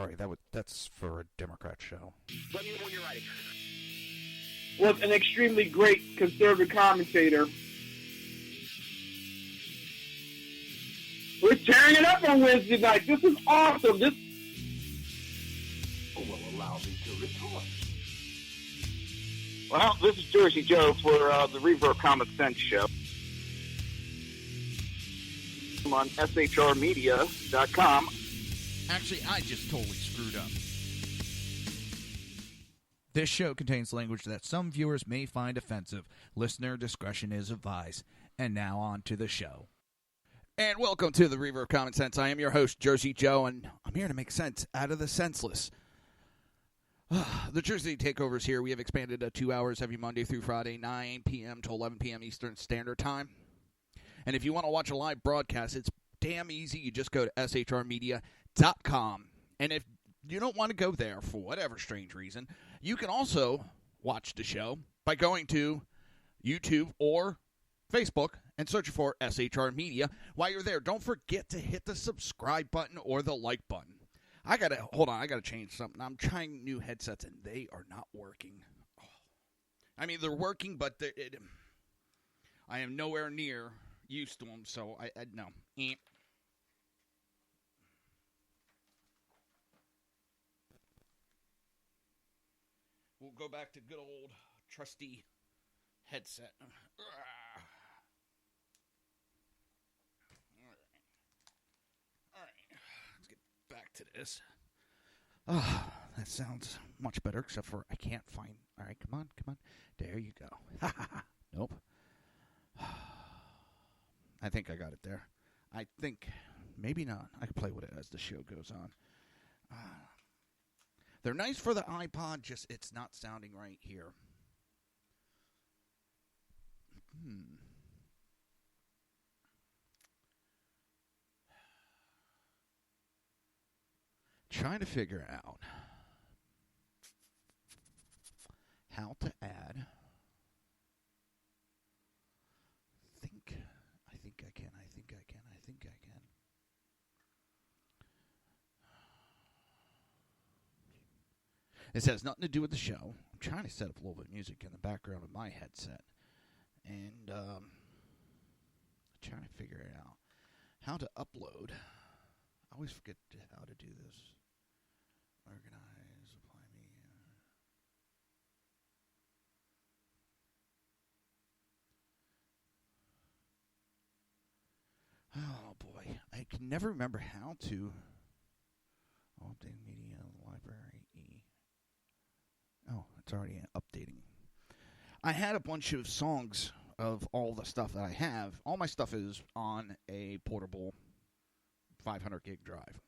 sorry, that's for a Democrat show. Let me know when you're ready. Was an extremely great conservative commentator. We're tearing it up on Wednesday night. This is awesome. This will allow me to retort. Well, this is Jersey Joe for the Reaver of Common Sense show. I'm on shrmedia.com. Actually, I just totally screwed up. This show contains language that some viewers may find offensive. Listener discretion is advised. And now on to the show. And welcome to the Reaver of Common Sense. I am your host, Jersey Joe, and I'm here to make sense out of the senseless. The Jersey Takeover's here. We have expanded to 2 hours every Monday through Friday, 9 p.m. to 11 p.m. Eastern Standard Time. And if you want to watch a live broadcast, it's damn easy. You just go to shrmedia.com. And if you don't want to go there for whatever strange reason, you can also watch the show by going to YouTube or Facebook and search for SHR Media. While you're there, don't forget to hit the subscribe button or the like button. I gotta change something. I'm trying new headsets and they are not working. I mean, they're working, but I am nowhere near used to them, so I no. We'll go back to good old trusty headset. All right. Let's get back to this. That sounds much better, except for I can't find. All right, come on. There you go. Nope. I think I got it there. I think maybe not. I can play with it as the show goes on. They're nice for the iPod, just it's not sounding right here. Trying to figure out how to add. I think I can. This has nothing to do with the show. I'm trying to set up a little bit of music in the background of my headset. And trying to figure it out. How to upload. I always forget how to do this. Organize, apply media. Oh boy, I can never remember how to update media library E. Oh, it's already updating. I had a bunch of songs of all the stuff that I have. All my stuff is on a portable 500 gig drive.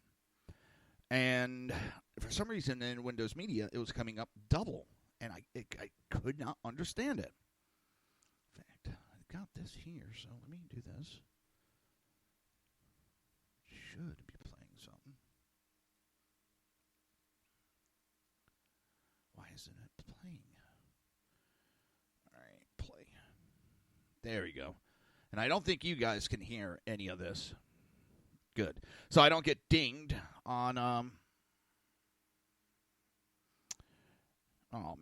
And for some reason in Windows Media, it was coming up double. And I could not understand it. In fact, I got this here, so let me do this. Should be playing something. Why isn't it playing? All right, play. There we go. And I don't think you guys can hear any of this. Good. So I don't get dinged on, oh,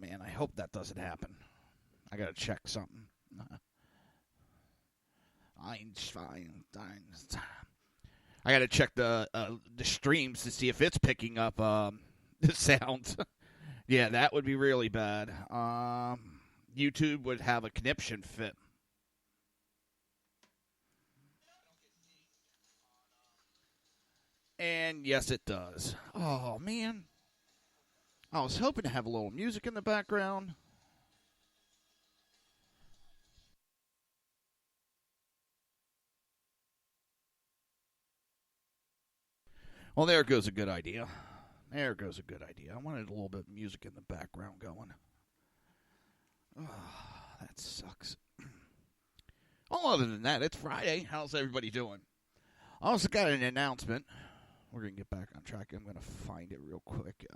man, I hope that doesn't happen. I got to check something. I got to check the streams to see if it's picking up the sounds. Yeah, that would be really bad. YouTube would have a conniption fit. And yes, it does. Oh, man. I was hoping to have a little music in the background. Well, there goes a good idea. I wanted a little bit of music in the background going. Oh, that sucks. Well, other than that, it's Friday. How's everybody doing? I also got an announcement. We're going to get back on track. I'm going to find it real quick.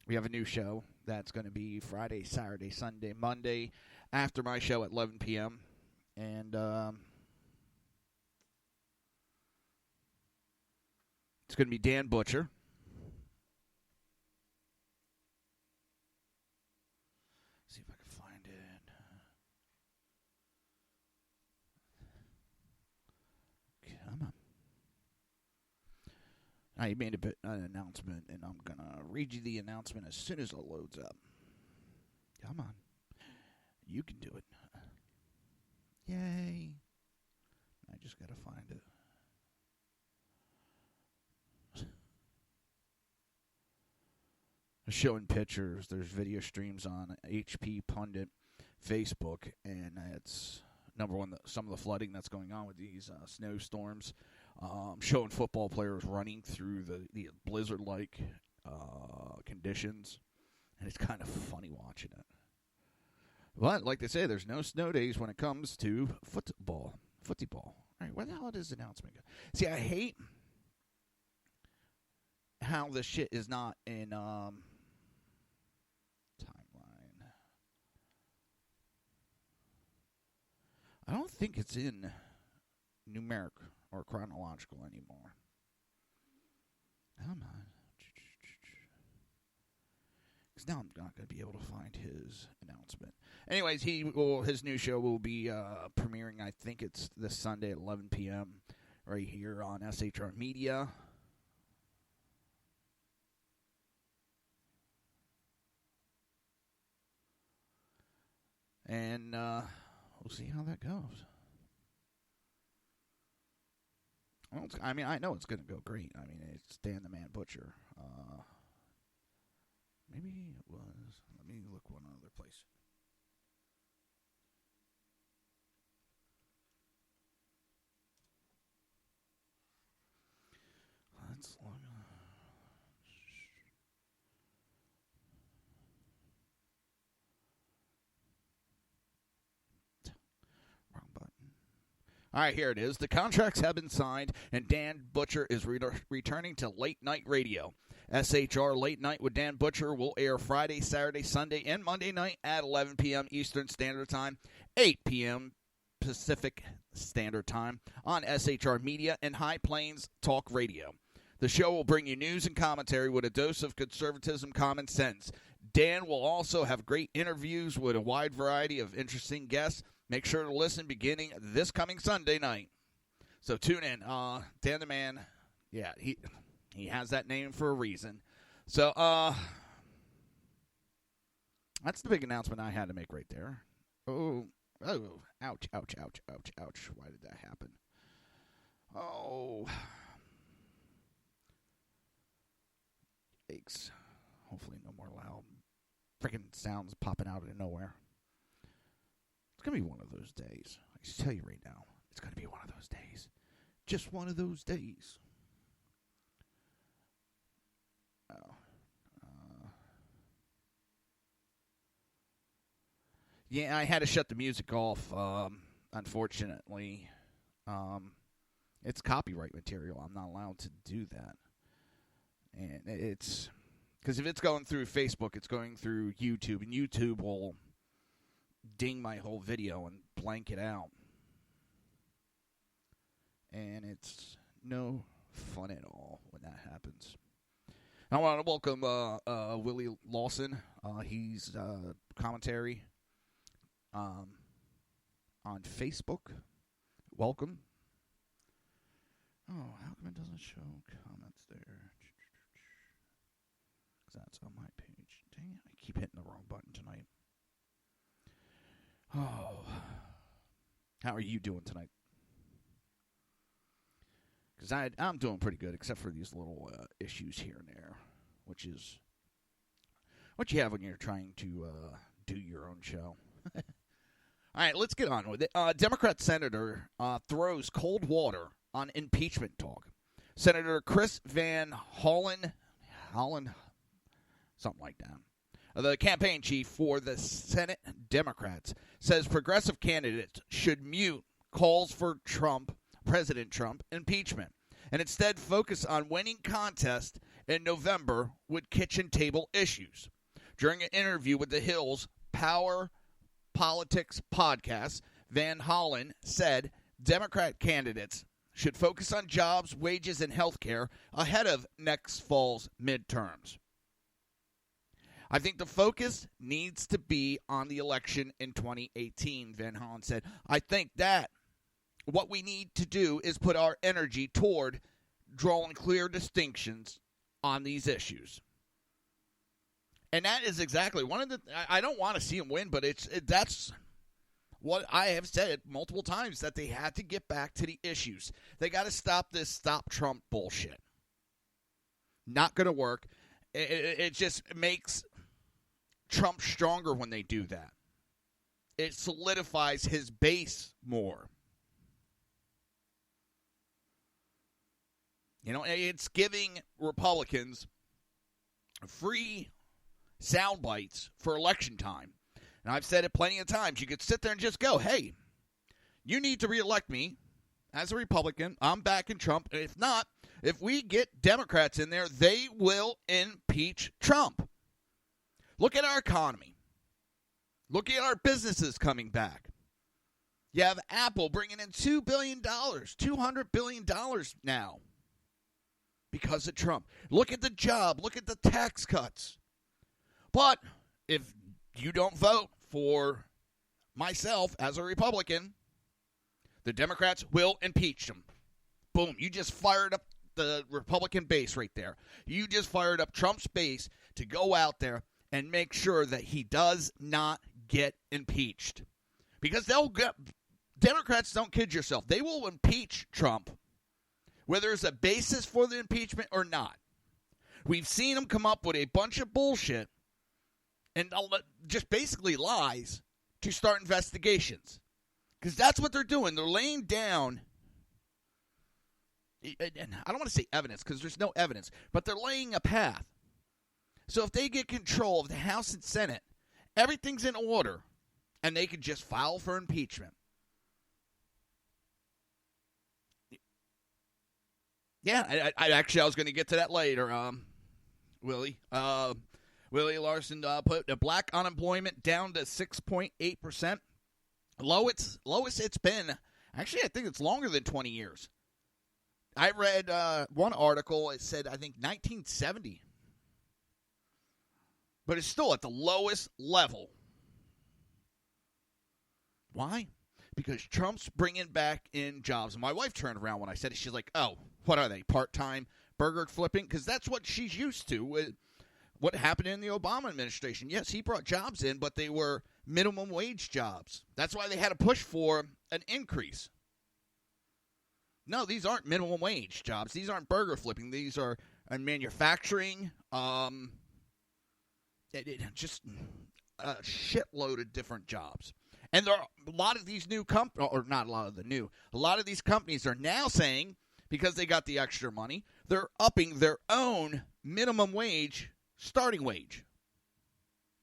We have a new show that's going to be Friday, Saturday, Sunday, Monday after my show at 11 p.m. And it's It's going to be Dan Butcher. See if I can find it. Come on. Now, he made an announcement, and I'm going to read you the announcement as soon as it loads up. Come on. You can do it. Yay. I just got to find it. Showing pictures. There's video streams on HP Pundit Facebook, and it's number one, some of the flooding that's going on with these snowstorms. Showing football players running through the blizzard-like conditions, and it's kind of funny watching it. But, like they say, there's no snow days when it comes to football. All right, where the hell did this announcement go? See, I hate how this shit is not in timeline. I don't think it's in numeric or chronological anymore. Come on. Because now I'm not going to be able to find his announcement. Anyways, his new show will be premiering, I think it's this Sunday at 11 p.m. right here on SHR Media. And we'll see how that goes. Well, I know it's going to go great. I mean, it's Dan the Man Butcher. Maybe it was. Let me look one other place. Let's look. Wrong button. All right, here it is. The contracts have been signed, and Dan Butcher is returning to late night radio. SHR Late Night with Dan Butcher will air Friday, Saturday, Sunday, and Monday night at 11 p.m. Eastern Standard Time, 8 p.m. Pacific Standard Time on SHR Media and High Plains Talk Radio. The show will bring you news and commentary with a dose of conservatism, common sense. Dan will also have great interviews with a wide variety of interesting guests. Make sure to listen beginning this coming Sunday night. So tune in. Dan the Man, yeah, he has that name for a reason. So, that's the big announcement I had to make right there. Oh, ouch. Why did that happen? Oh. Yikes. Hopefully no more loud freaking sounds popping out of nowhere. It's going to be one of those days. I can tell you right now, it's going to be one of those days. Just one of those days. Yeah, I had to shut the music off, unfortunately. It's copyright material. I'm not allowed to do that. And it's... Because if it's going through Facebook, it's going through YouTube, and YouTube will ding my whole video and blank it out. And it's no fun at all when that happens. I want to welcome Willie Lawson. He's commentary on Facebook. Welcome. Oh, how come it doesn't show comments there? Because that's on my page. Dang it, I keep hitting the wrong button tonight. Oh. How are you doing tonight? Because I'm doing pretty good, except for these little issues here and there, which is what you have when you're trying to do your own show. All right, let's get on with it. Democrat senator throws cold water on impeachment talk. Senator Chris Van Hollen, something like that, the campaign chief for the Senate Democrats, says progressive candidates should mute calls for President Trump impeachment, and instead focus on winning contest in November with kitchen table issues. During an interview with the Hill's Power Politics podcast, Van Hollen said Democrat candidates should focus on jobs, wages, and health care ahead of next fall's midterms. I think the focus needs to be on the election in 2018, Van Hollen said. I think that what we need to do is put our energy toward drawing clear distinctions on these issues. And that is exactly one of the. I don't want to see him win, but that's what I have said multiple times, that they had to get back to the issues. They got to stop this stop Trump bullshit. Not going to work. It just makes Trump stronger when they do that. It solidifies his base more. You know, it's giving Republicans free sound bites for election time. And I've said it plenty of times. You could sit there and just go, hey, you need to reelect me as a Republican. I'm backing Trump. And if not, if we get Democrats in there, they will impeach Trump. Look at our economy. Look at our businesses coming back. You have Apple bringing in $2 billion, $200 billion now because of Trump. Look at the job. Look at the tax cuts. But if you don't vote for myself as a Republican, the Democrats will impeach him. Boom. You just fired up the Republican base right there. You just fired up Trump's base to go out there and make sure that he does not get impeached. Because Democrats, don't kid yourself, they will impeach Trump whether there's a basis for the impeachment or not. We've seen them come up with a bunch of bullshit and just basically lies to start investigations. Because that's what they're doing. They're laying down, and I don't want to say evidence because there's no evidence, but they're laying a path. So if they get control of the House and Senate, everything's in order, and they could just file for impeachment. Yeah, I was going to get to that later, Willie. Willie Larson put the black unemployment down to 6.8%. Lowest it's been. Actually, I think it's longer than 20 years. I read one article. It said, I think, 1970. But it's still at the lowest level. Why? Because Trump's bringing back in jobs. And my wife turned around when I said it. She's like, oh, what are they, part-time burger flipping? Because that's what she's used to with what happened in the Obama administration. Yes, he brought jobs in, but they were minimum wage jobs. That's why they had to push for an increase. No, these aren't minimum wage jobs. These aren't burger flipping. These are manufacturing, just a shitload of different jobs. And there are a lot of these new companies, or not a lot of the new, a lot of these companies are now saying, because they got the extra money, they're upping their own minimum wage starting wage.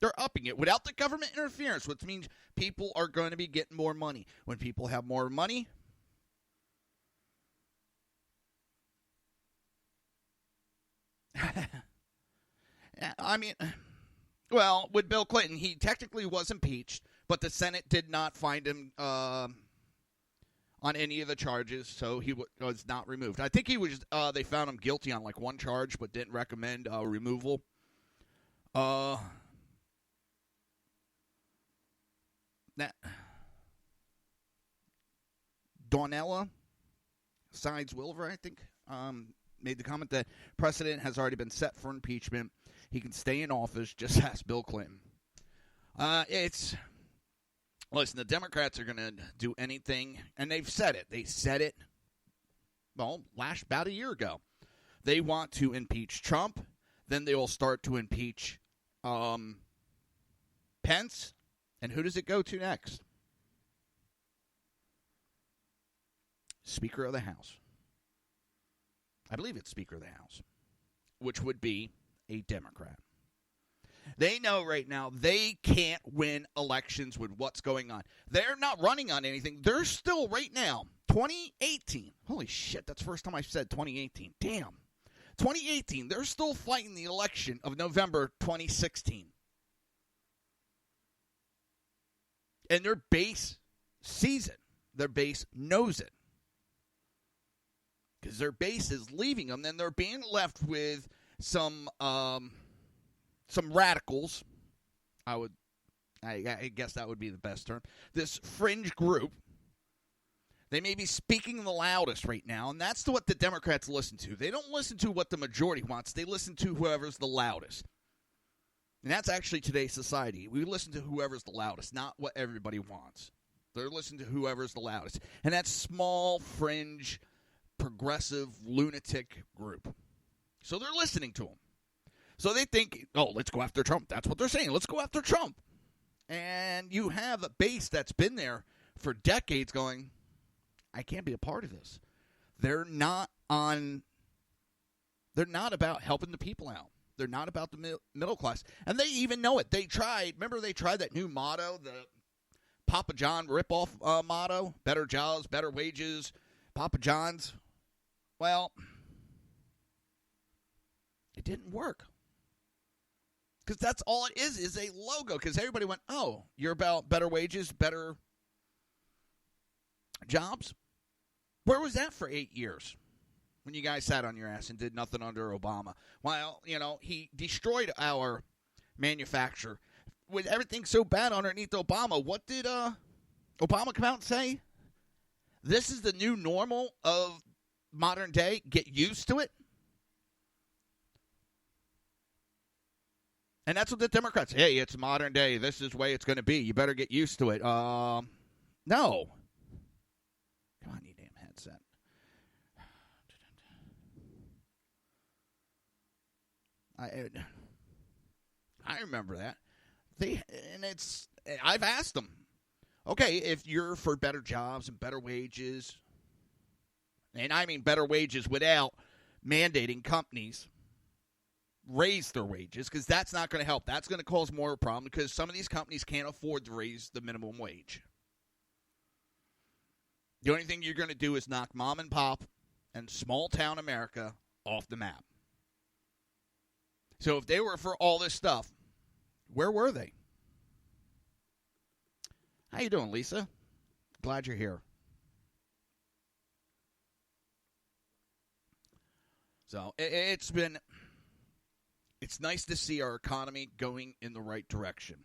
They're upping it without the government interference, which means people are going to be getting more money. When people have more money, I mean, well, with Bill Clinton, he technically was impeached, but the Senate did not find him on any of the charges, so he was not removed. I think he was. They found him guilty on like one charge, but didn't recommend removal. Donella Sides-Wilver, I think, made the comment that precedent has already been set for impeachment. He can stay in office, just ask Bill Clinton. Listen, the Democrats are going to do anything, and they've said it. They said it, well, about a year ago. They want to impeach Trump. Then they will start to impeach Pence. And who does it go to next? Speaker of the House. I believe it's Speaker of the House, which would be a Democrat. They know right now they can't win elections with what's going on. They're not running on anything. They're still right now, 2018. Holy shit, that's the first time I've said 2018. Damn. 2018, they're still fighting the election of November 2016. And their base sees it. Their base knows it. because their base is leaving them. Then they're being left with some radicals. I guess that would be the best term. This fringe group. They may be speaking the loudest right now, and that's what the Democrats listen to. They don't listen to what the majority wants. They listen to whoever's the loudest. And that's actually today's society. We listen to whoever's the loudest, not what everybody wants. They're listening to whoever's the loudest. And that's small, fringe, progressive, lunatic group. So they're listening to them. So they think, oh, let's go after Trump. That's what they're saying. Let's go after Trump. And you have a base that's been there for decades going, I can't be a part of this. They're not about helping the people out. They're not about the middle class. And they even know it. They tried that new motto, the Papa John ripoff motto, better jobs, better wages, Papa John's. Well, it didn't work. Because that's all it is a logo. Because everybody went, oh, you're about better wages, better jobs? Where was that for 8 years when you guys sat on your ass and did nothing under Obama? Well, he destroyed our manufacture. With everything so bad underneath Obama, what did Obama come out and say? This is the new normal of modern day. Get used to it. And that's what the Democrats say. Hey, it's modern day. This is the way it's going to be. You better get used to it. No. Come on, you damn headset. I remember that. I've asked them, okay, if you're for better jobs and better wages, and I mean better wages without mandating companies raise their wages, because that's not going to help. That's going to cause more of a problem because some of these companies can't afford to raise the minimum wage. The only thing you're going to do is knock mom and pop and small town America off the map. So if they were for all this stuff, where were they? How you doing, Lisa? Glad you're here. So it's nice to see our economy going in the right direction.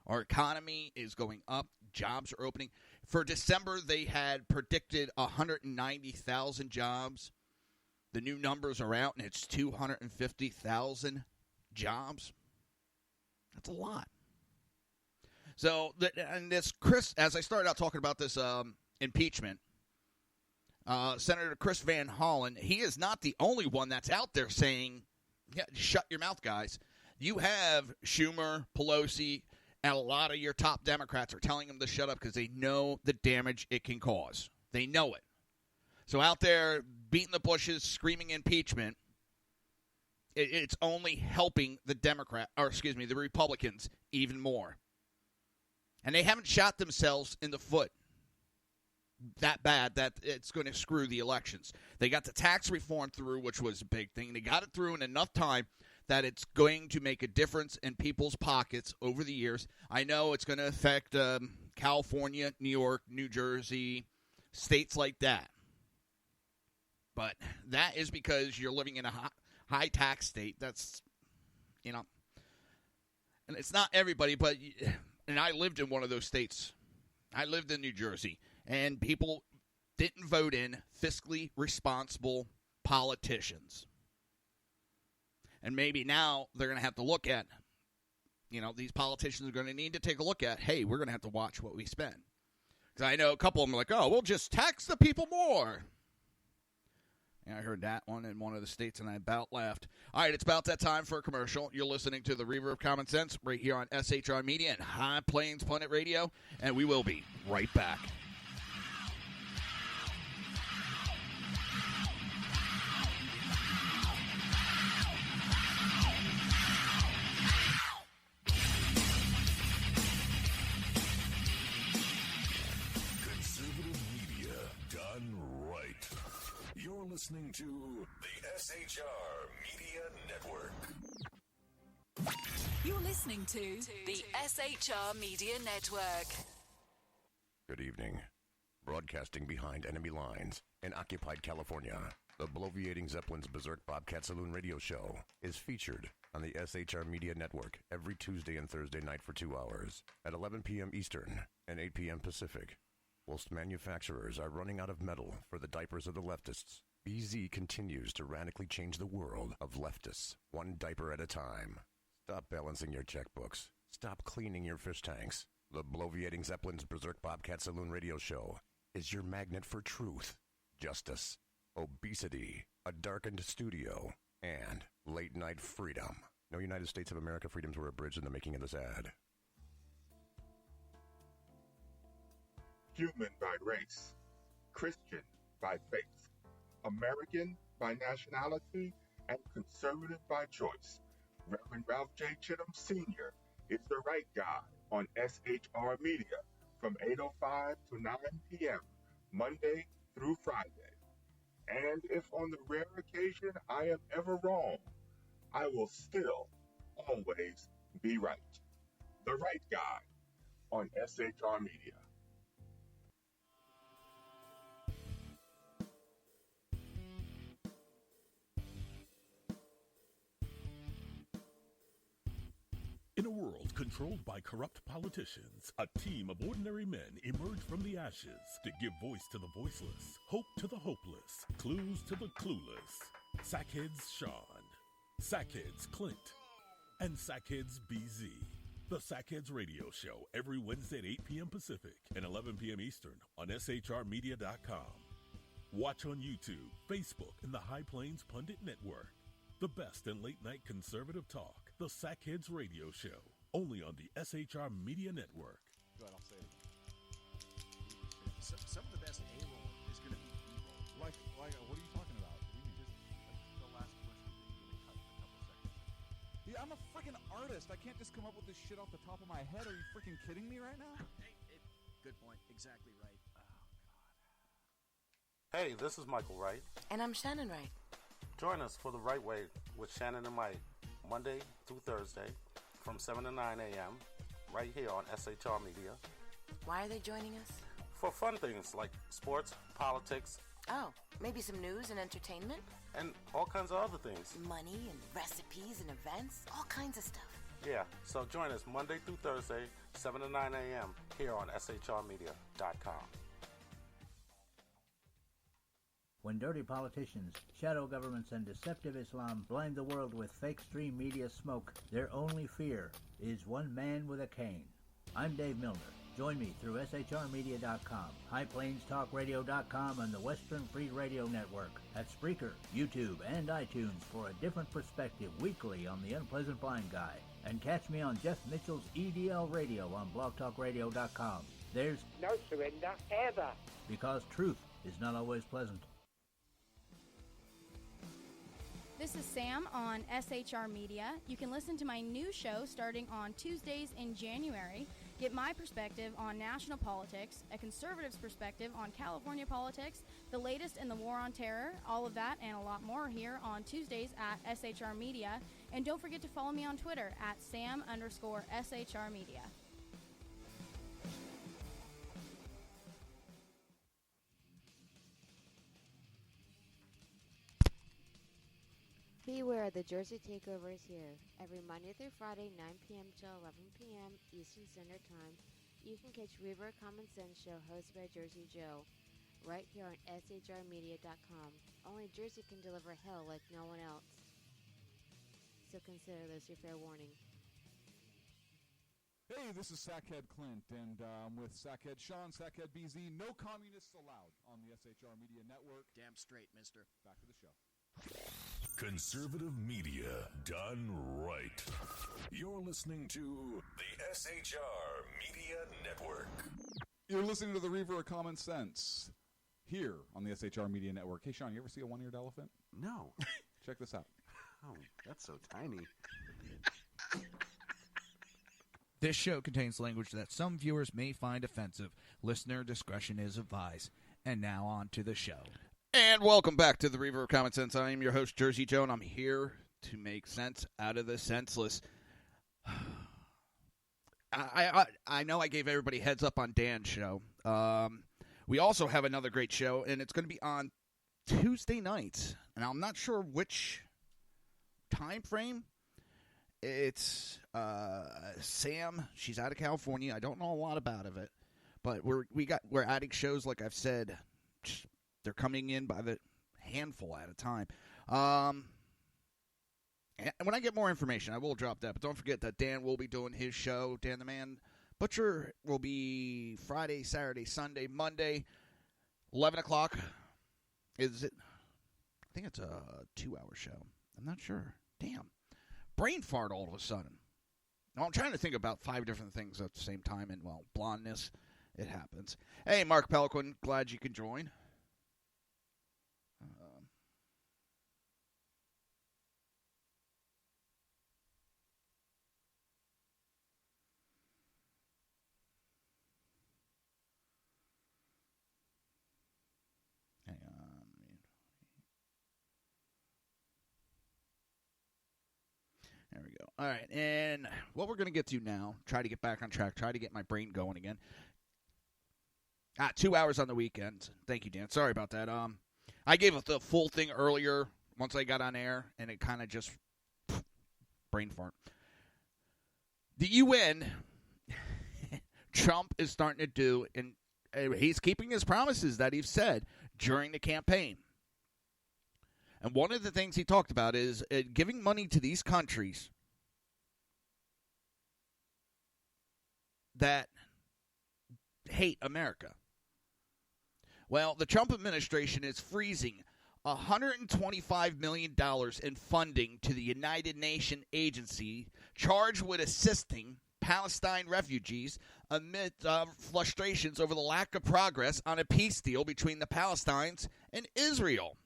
Our economy is going up. Jobs are opening. For December, they had predicted 190,000 jobs. The new numbers are out, and it's 250,000 jobs. That's a lot. So, as I started out talking about this impeachment, Senator Chris Van Hollen, he is not the only one that's out there saying, yeah, shut your mouth, guys. You have Schumer, Pelosi, and a lot of your top Democrats are telling him to shut up because they know the damage it can cause. They know it. So out there beating the bushes, screaming impeachment, it's only helping the the Republicans even more. And they haven't shot themselves in the foot that bad that it's going to screw the elections. They got the tax reform through, which was a big thing. They got it through in enough time that it's going to make a difference in people's pockets over the years. I know it's going to affect California, New York, New Jersey, states like that. But that is because you're living in a high tax state. That's, and it's not everybody, but, and I lived in one of those states. I lived in New Jersey, and people didn't vote in fiscally responsible politicians. And maybe now they're going to have to look at, these politicians are going to need to take a look at, hey, we're going to have to watch what we spend. Because I know a couple of them are like, oh, we'll just tax the people more. And I heard that one in one of the states, and I about laughed. All right, it's about that time for a commercial. You're listening to the Reaver of Common Sense right here on SHR Media and High Plains Planet Radio, and we will be right back. You're listening to the SHR Media Network. You're listening to the SHR Media Network. Good evening. Broadcasting behind enemy lines in occupied California, the bloviating Zeppelin's Berserk Bobcat Saloon radio show is featured on the SHR Media Network every Tuesday and Thursday night for 2 hours at 11 p.m. Eastern and 8 p.m. Pacific. Whilst manufacturers are running out of metal for the diapers of the leftists, BZ continues to radically change the world of leftists, one diaper at a time. Stop balancing your checkbooks. Stop cleaning your fish tanks. The bloviating Zeppelin's Berserk Bobcat Saloon radio show is your magnet for truth, justice, obesity, a darkened studio, and late-night freedom. No United States of America freedoms were abridged in the making of this ad. Human by race, Christian by faith, American by nationality, and conservative by choice. Reverend Ralph J. Chittum Sr. is the right guy on SHR Media from 8:05 to 9 p.m. Monday through Friday. And if on the rare occasion I am ever wrong, I will still always be right. The right guy on SHR Media. In a world controlled by corrupt politicians, a team of ordinary men emerge from the ashes to give voice to the voiceless, hope to the hopeless, clues to the clueless. Sackheads Sean, Sackheads Clint, and Sackheads BZ. The Sackheads Radio Show every Wednesday at 8 p.m. Pacific and 11 p.m. Eastern on shrmedia.com. Watch on YouTube, Facebook, and the High Plains Pundit Network. The best in late-night conservative talk. The Sackheads Radio Show, only on the SHR Media Network. Go ahead, I'll say it again. Some of the best A-roll is going to be B-roll. Like, what are you talking about? Just like the last question that you really cut a couple seconds. Yeah, I'm a freaking artist. I can't just come up with this shit off the top of my head. Are you freaking kidding me right now? Good point. Exactly right. Oh, God. Hey, this is Michael Wright. And I'm Shannon Wright. Join us for The Right Way with Shannon and Mike, Monday through Thursday from 7 to 9 a.m. right here on SHR Media. Why are they joining us? For fun things like sports, politics. Oh, maybe some news and entertainment? And all kinds of other things. Money and recipes and events, all kinds of stuff. Yeah, so join us Monday through Thursday, 7 to 9 a.m. here on shrmedia.com. When dirty politicians, shadow governments, and deceptive Islam blind the world with fake stream media smoke, their only fear is one man with a cane. I'm Dave Milner. Join me through shrmedia.com, highplainstalkradio.com, and the Western Free Radio Network at Spreaker, YouTube, and iTunes for a different perspective weekly on the Unpleasant Blind Guy. And catch me on Jeff Mitchell's EDL Radio on blogtalkradio.com. There's no surrender ever, because truth is not always pleasant. This is Sam on SHR Media. You can listen to my new show starting on Tuesdays in January. Get my perspective on national politics, a conservative's perspective on California politics, the latest in the war on terror, all of that and a lot more here on Tuesdays at SHR Media. And don't forget to follow me on Twitter at Sam_SHR Media. Beware, the Jersey Takeover is here. Every Monday through Friday, 9 p.m. to 11 p.m. Eastern Standard Time, you can catch Reaver of Common Sense show hosted by Jersey Joe, right here on shrmedia.com. Only Jersey can deliver hell like no one else. So consider this your fair warning. Hey, this is Sackhead Clint, and I'm with Sackhead Sean, Sackhead BZ. No communists allowed on the SHR Media Network. Damn straight, mister. Back to the show. Conservative media done right. You're listening to the SHR Media Network. You're listening to the Reaver of Common Sense here on the SHR Media Network. Hey, Sean, you ever see a one-eared elephant? No. Check this out. Oh, that's so tiny. This show contains language that some viewers may find offensive. Listener discretion is advised. And now on to the show. And welcome back to the Reaver of Common Sense. I am your host, Jersey Joe, and I'm here to make sense out of the senseless. I know I gave everybody heads up on Dan's show. We also have another great show, and it's going to be on Tuesday nights. And I'm not sure which time frame. It's Sam. She's out of California. I don't know a lot about it, but we're adding shows, like I've said. They're coming in by the handful at a time. And when I get more information, I will drop that. But don't forget that Dan will be doing his show. Dan the Man Butcher will be Friday, Saturday, Sunday, Monday, 11 o'clock. Is it? I think it's a 2-hour show. I'm not sure. Damn. Brain fart all of a sudden. Now, I'm trying to think about 5 different things at the same time. And, well, blondness, it happens. Hey, Mark Peliquin, glad you could join. There we go. All right, and what we're going to get to now, try to get back on track, try to get my brain going again. 2 hours on the weekends. Thank you, Dan. Sorry about that. I gave the full thing earlier once I got on air, and it kind of just brain fart. The UN, Trump is starting to do, and he's keeping his promises that he's said during the campaign. And one of the things he talked about is giving money to these countries that hate America. Well, the Trump administration is freezing $125 million in funding to the United Nations agency charged with assisting Palestine refugees amid frustrations over the lack of progress on a peace deal between the Palestinians and Israel.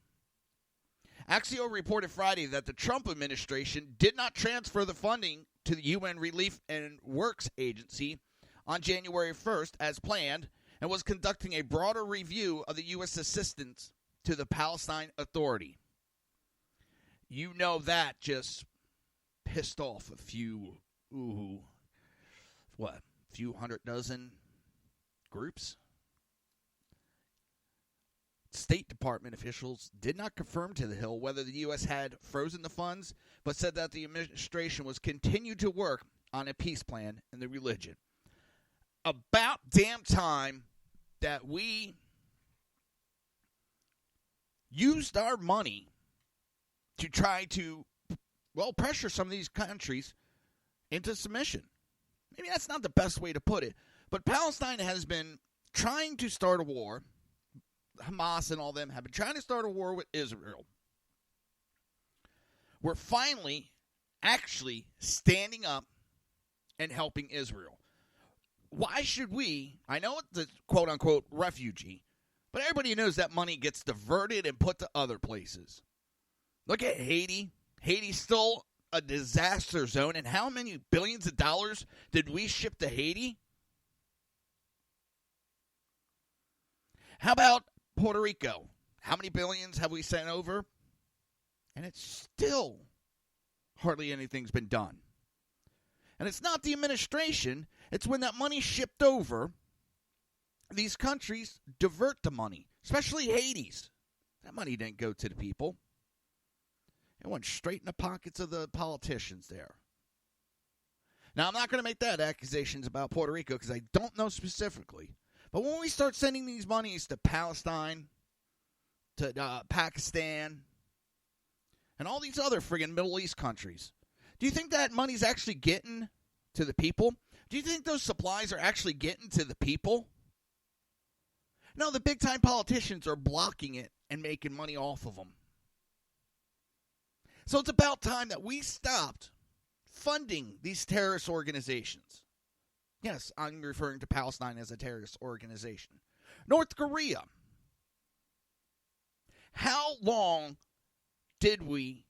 Axios reported Friday that the Trump administration did not transfer the funding to the UN Relief and Works Agency on January 1st as planned and was conducting a broader review of the U.S. assistance to the Palestine Authority. You know that just pissed off a few hundred dozen groups? State Department officials did not confirm to The Hill whether the U.S. had frozen the funds, but said that the administration was continued to work on a peace plan in the region. About damn time that we used our money to try to, pressure some of these countries into submission. Maybe that's not the best way to put it, but Palestine has been trying to start a war. Hamas and all them have been trying to start a war with Israel. We're finally actually standing up and helping Israel. Why should we? I know it's the quote-unquote refugee, but everybody knows that money gets diverted and put to other places. Look at Haiti. Haiti's still a disaster zone, and how many billions of dollars did we ship to Haiti? How about Puerto Rico? How many billions have we sent over? And it's still hardly anything's been done. And it's not the administration. It's when that money's shipped over, these countries divert the money, especially Haiti's. That money didn't go to the people. It went straight in the pockets of the politicians there. Now, I'm not going to make that accusations about Puerto Rico because I don't know specifically. But when we start sending these monies to Palestine, to Pakistan, and all these other friggin' Middle East countries, do you think that money's actually getting to the people? Do you think those supplies are actually getting to the people? No, the big-time politicians are blocking it and making money off of them. So it's about time that we stopped funding these terrorist organizations. Yes, I'm referring to Palestine as a terrorist organization. North Korea. How long did we,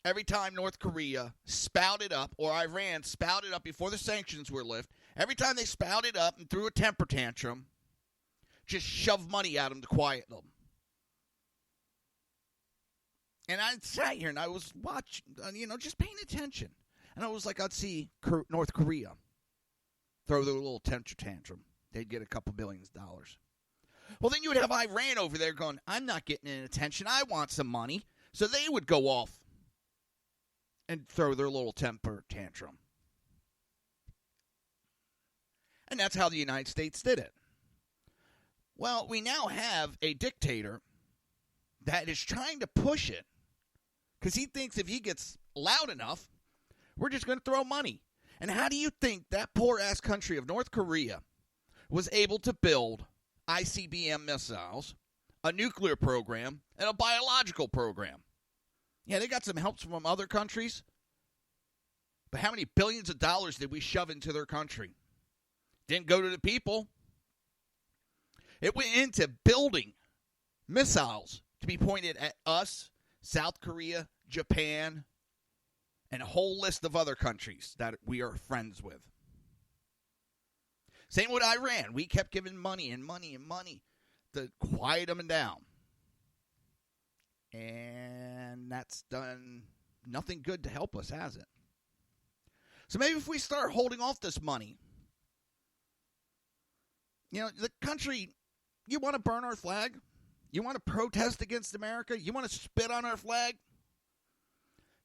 every time North Korea spouted up, or Iran spouted up before the sanctions were lifted, every time they spouted up and threw a temper tantrum, just shove money at them to quiet them? And I sat here and I was watching, just paying attention. And I was like, I'd see North Korea throw their little temper tantrum. They'd get a couple billions of dollars. Well, then you would have Iran over there going, I'm not getting any attention. I want some money. So they would go off and throw their little temper tantrum. And that's how the United States did it. Well, we now have a dictator that is trying to push it because he thinks if he gets loud enough, we're just going to throw money. And how do you think that poor-ass country of North Korea was able to build ICBM missiles, a nuclear program, and a biological program? Yeah, they got some help from other countries, but how many billions of dollars did we shove into their country? Didn't go to the people. It went into building missiles to be pointed at us, South Korea, Japan, and a whole list of other countries that we are friends with. Same with Iran. We kept giving money and money and money to quiet them down. And that's done nothing good to help us, has it? So maybe if we start holding off this money, you know, the country, you want to burn our flag? You want to protest against America? You want to spit on our flag?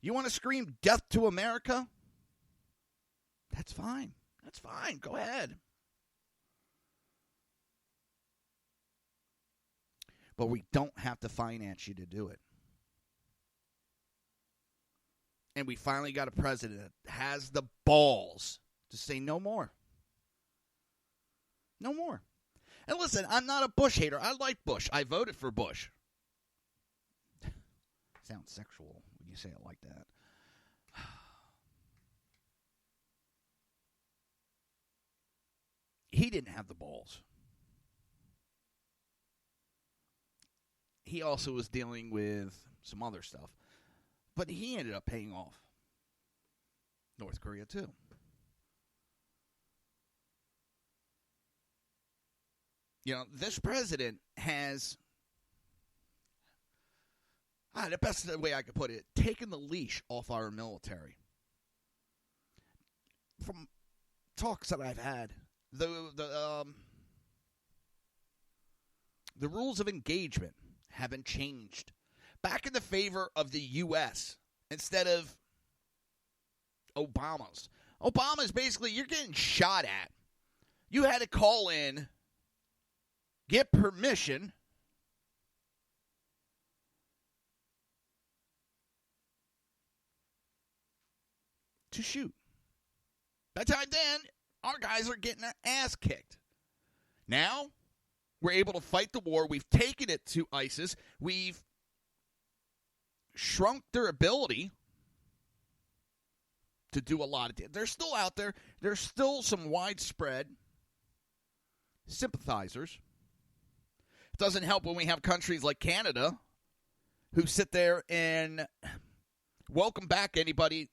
You want to scream death to America? That's fine. That's fine. Go ahead. But we don't have to finance you to do it. And we finally got a president that has the balls to say no more. No more. And listen, I'm not a Bush hater. I like Bush. I voted for Bush. Sounds sexual when you say it like that. He didn't have the balls. He also was dealing with some other stuff. But he ended up paying off North Korea too. You know, this president has, the best way I could put it, taken the leash off our military. From talks that I've had, the rules of engagement haven't changed. Back in the favor of the U.S. instead of Obama's. Obama's basically, you're getting shot at. You had to call in, get permission, to shoot. By the time then, our guys are getting their ass kicked. Now, we're able to fight the war. We've taken it to ISIS. We've shrunk their ability to do a lot of things. They're still out there. There's still some widespread sympathizers. It doesn't help when we have countries like Canada who sit there and welcome back anybody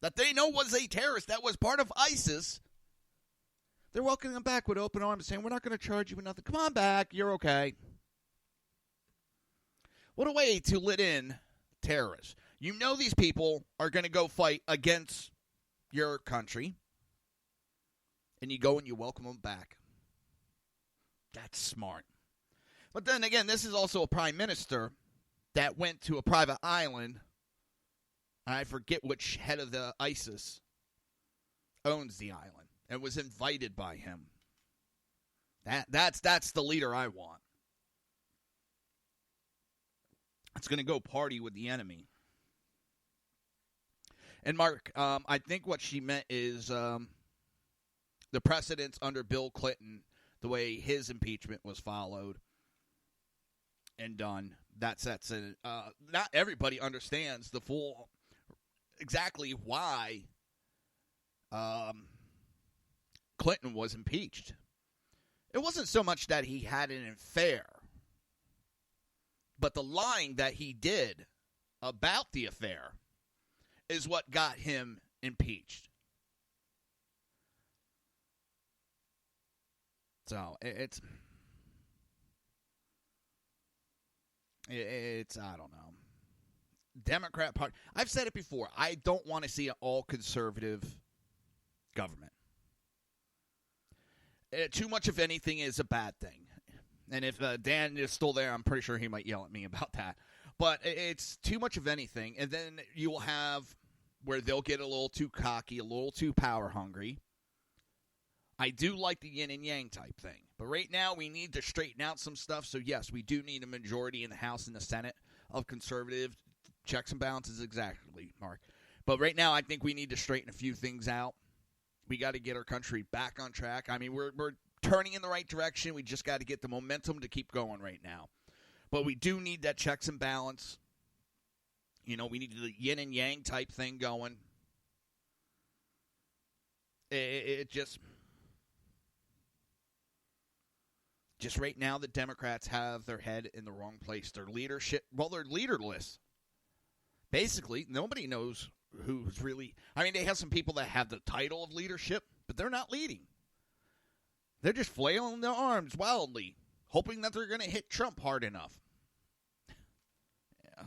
that they know was a terrorist, that was part of ISIS. They're welcoming them back with open arms, saying, we're not going to charge you with nothing. Come on back. You're okay. What a way to let in terrorists. You know these people are going to go fight against your country, and you go and you welcome them back. That's smart. But then again, this is also a prime minister that went to a private island. I forget which head of the ISIS owns the island and was invited by him. That's the leader I want. It's going to go party with the enemy. And Mark, I think what she meant is the precedents under Bill Clinton, the way his impeachment was followed and done. That sets it. Not everybody understands the full, exactly why Clinton was impeached. It wasn't so much that he had an affair, but the lying that he did about the affair is what got him impeached. So it's I don't know. Democrat Party. I've said it before. I don't want to see an all-conservative government. Too much of anything is a bad thing. And if Dan is still there, I'm pretty sure he might yell at me about that. But it's too much of anything. And then you will have where they'll get a little too cocky, a little too power hungry. I do like the yin and yang type thing. But right now we need to straighten out some stuff. So, yes, we do need a majority in the House and the Senate of conservative checks and balances. Exactly, Mark. But right now I think we need to straighten a few things out. We got to get our country back on track. I mean, we're turning in the right direction. We just got to get the momentum to keep going right now. But we do need that checks and balance. You know, we need the yin and yang type thing going. It just right now the Democrats have their head in the wrong place. Their leadership, well, they're leaderless. Basically, nobody knows who's really, I mean, they have some people that have the title of leadership, but they're not leading. They're just flailing their arms wildly, hoping that they're going to hit Trump hard enough. Yeah.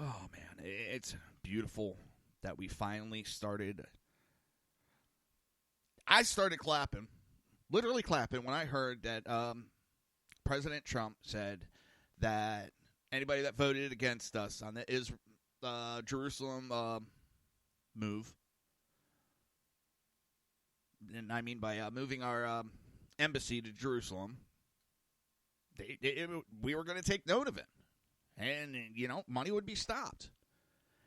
Oh, man, it's beautiful that we finally started. I started clapping, literally clapping, when I heard that President Trump said that anybody that voted against us on the Jerusalem move, and I mean by moving our embassy to Jerusalem, we were going to take note of it. And, you know, money would be stopped.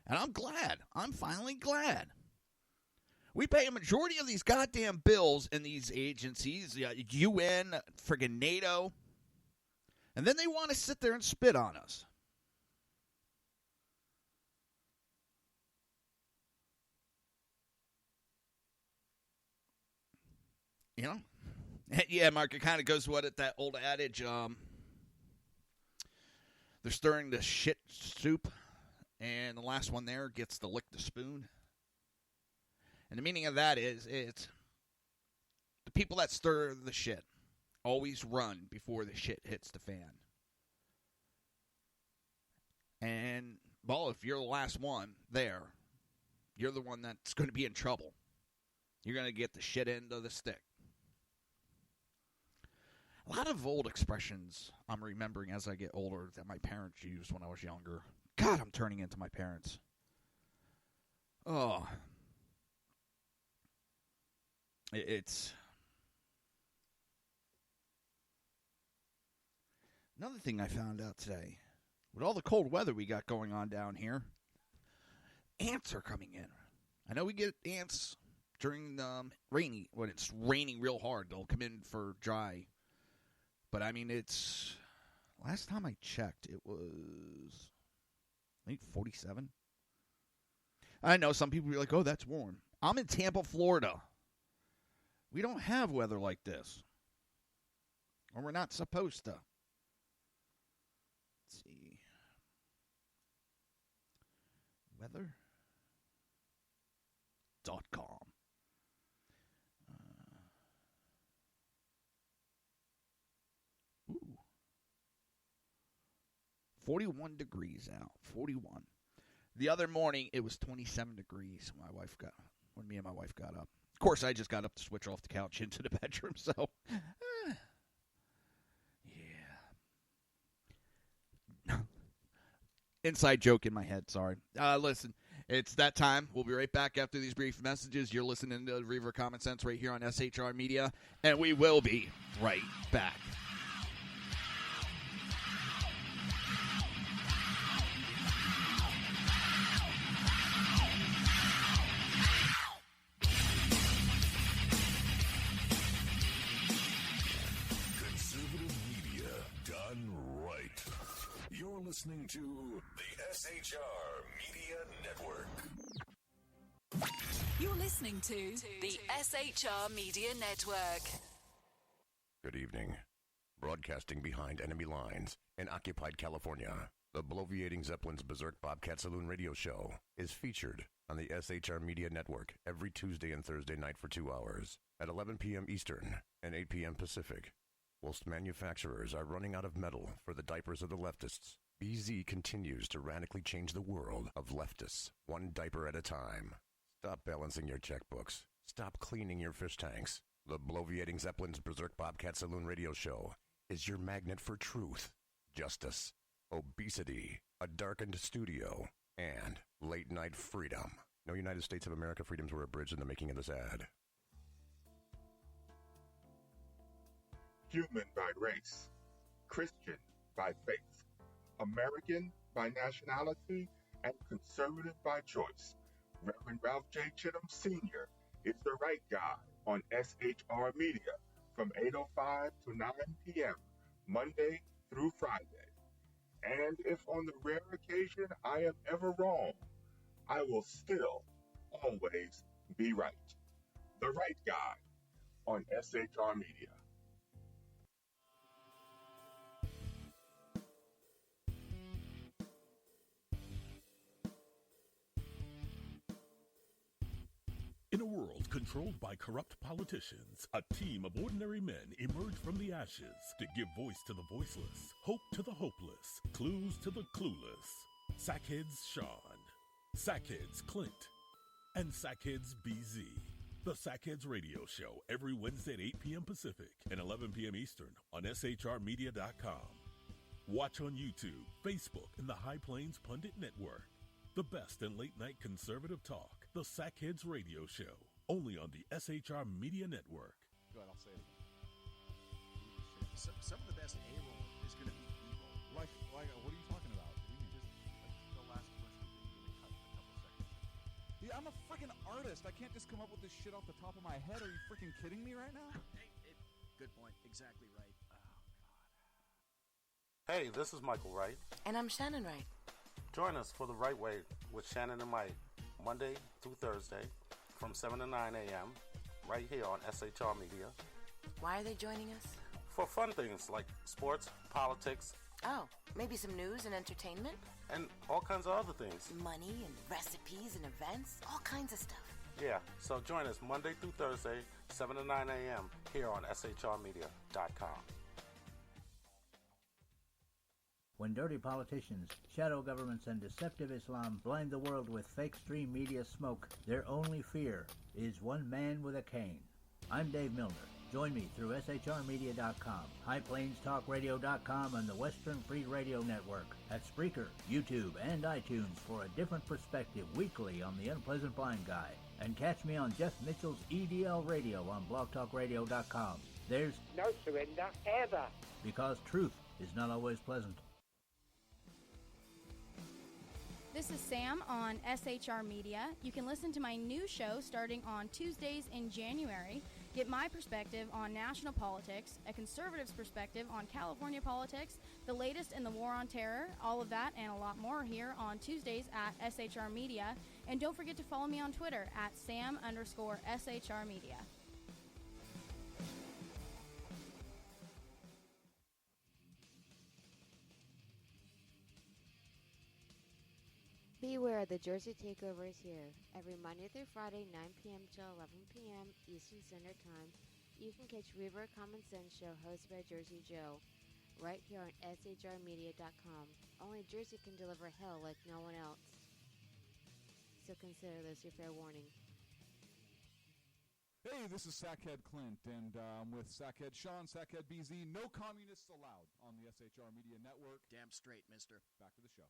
And I'm glad. I'm finally glad. We pay a majority of these goddamn bills in these agencies, UN, friggin' NATO, and then they want to sit there and spit on us. You know? Yeah, Mark, it kind of goes what that old adage, they're stirring the shit soup, and the last one there gets to lick the spoon. And the meaning of that is, it's the people that stir the shit always run before the shit hits the fan. And, well, if you're the last one there, you're the one that's going to be in trouble. You're going to get the shit end of the stick. A lot of old expressions I'm remembering as I get older that my parents used when I was younger. God, I'm turning into my parents. Oh. It's... Another thing I found out today, with all the cold weather we got going on down here, ants are coming in. I know we get ants during when it's raining real hard. They'll come in for dry. But, I mean, it's... Last time I checked, it was... I think 47. I know some people are like, oh, that's warm. I'm in Tampa, Florida. We don't have weather like this. Or we're not supposed to. Let's see. Weather.com. 41 degrees out. 41. The other morning, it was 27 degrees when me and my wife got up. Of course, I just got up to switch off the couch into the bedroom, so... yeah. Inside joke in my head, sorry. Listen, it's that time. We'll be right back after these brief messages. You're listening to Reaver of Common Sense right here on SHR Media, and we will be right back. You're listening to the SHR Media Network. You're listening to the SHR Media Network. Good evening. Broadcasting behind enemy lines in occupied California, the bloviating Zeppelin's Berserk Bobcat Saloon radio show is featured on the SHR Media Network every Tuesday and Thursday night for 2 hours at 11 p.m. Eastern and 8 p.m. Pacific. Whilst manufacturers are running out of metal for the diapers of the leftists, BZ continues to radically change the world of leftists, one diaper at a time. Stop balancing your checkbooks. Stop cleaning your fish tanks. The bloviating Zeppelin's Berserk Bobcat Saloon radio show is your magnet for truth, justice, obesity, a darkened studio, and late-night freedom. No United States of America freedoms were abridged in the making of this ad. Human by race, Christian by faith, American by nationality, and conservative by choice. Reverend Ralph J. Chittum Sr. is the right guy on SHR Media from 8:05 to 9 p.m., Monday through Friday. And if on the rare occasion I am ever wrong, I will still always be right. The right guy on SHR Media. In a world controlled by corrupt politicians, a team of ordinary men emerge from the ashes to give voice to the voiceless, hope to the hopeless, clues to the clueless. Sackheads Sean, Sackheads Clint, and Sackheads BZ. The Sackheads Radio Show every Wednesday at 8 p.m. Pacific and 11 p.m. Eastern on shrmedia.com. Watch on YouTube, Facebook, and the High Plains Pundit Network. The best in late-night conservative talk. The Sackheads Radio Show, only on the SHR Media Network. Go ahead, I'll say it again. Some of the best A-roll is going to be evil. Like, what are you talking about? The last question that you cut a couple seconds ago. Yeah, I'm a freaking artist. I can't just come up with this shit off the top of my head. Are you freaking kidding me right now? Good point. Exactly right. Oh, God. Hey, this is Michael Wright. And I'm Shannon Wright. Join us for The Right Way with Shannon and Mike, Monday through Thursday from 7 to 9 a.m. right here on SHR Media. Why are they joining us? For fun things like sports, politics. Oh, maybe some news and entertainment? And all kinds of other things. Money and recipes and events, all kinds of stuff. Yeah, so join us Monday through Thursday, 7 to 9 a.m. here on shrmedia.com. When dirty politicians, shadow governments, and deceptive Islam blind the world with fake stream media smoke, their only fear is one man with a cane. I'm Dave Milner. Join me through shrmedia.com, highplainstalkradio.com, and the Western Free Radio Network at Spreaker, YouTube, and iTunes for a different perspective weekly on the Unpleasant Blind Guy. And catch me on Jeff Mitchell's EDL Radio on blogtalkradio.com. There's no surrender ever. Because truth is not always pleasant. This is Sam on SHR Media. You can listen to my new show starting on Tuesdays in January. Get my perspective on national politics, a conservative's perspective on California politics, the latest in the war on terror, all of that and a lot more here on Tuesdays at SHR Media. And don't forget to follow me on Twitter at Sam_SHR Media. Beware, the Jersey Takeover is here. Every Monday through Friday, 9 p.m. to 11 p.m. Eastern Standard Time, you can catch Reaver of Common Sense show hosted by Jersey Joe, right here on shrmedia.com. Only Jersey can deliver hell like no one else. So consider this your fair warning. Hey, this is Sackhead Clint, and I'm with Sackhead Sean, Sackhead BZ. No communists allowed on the SHR Media Network. Damn straight, mister. Back to the show.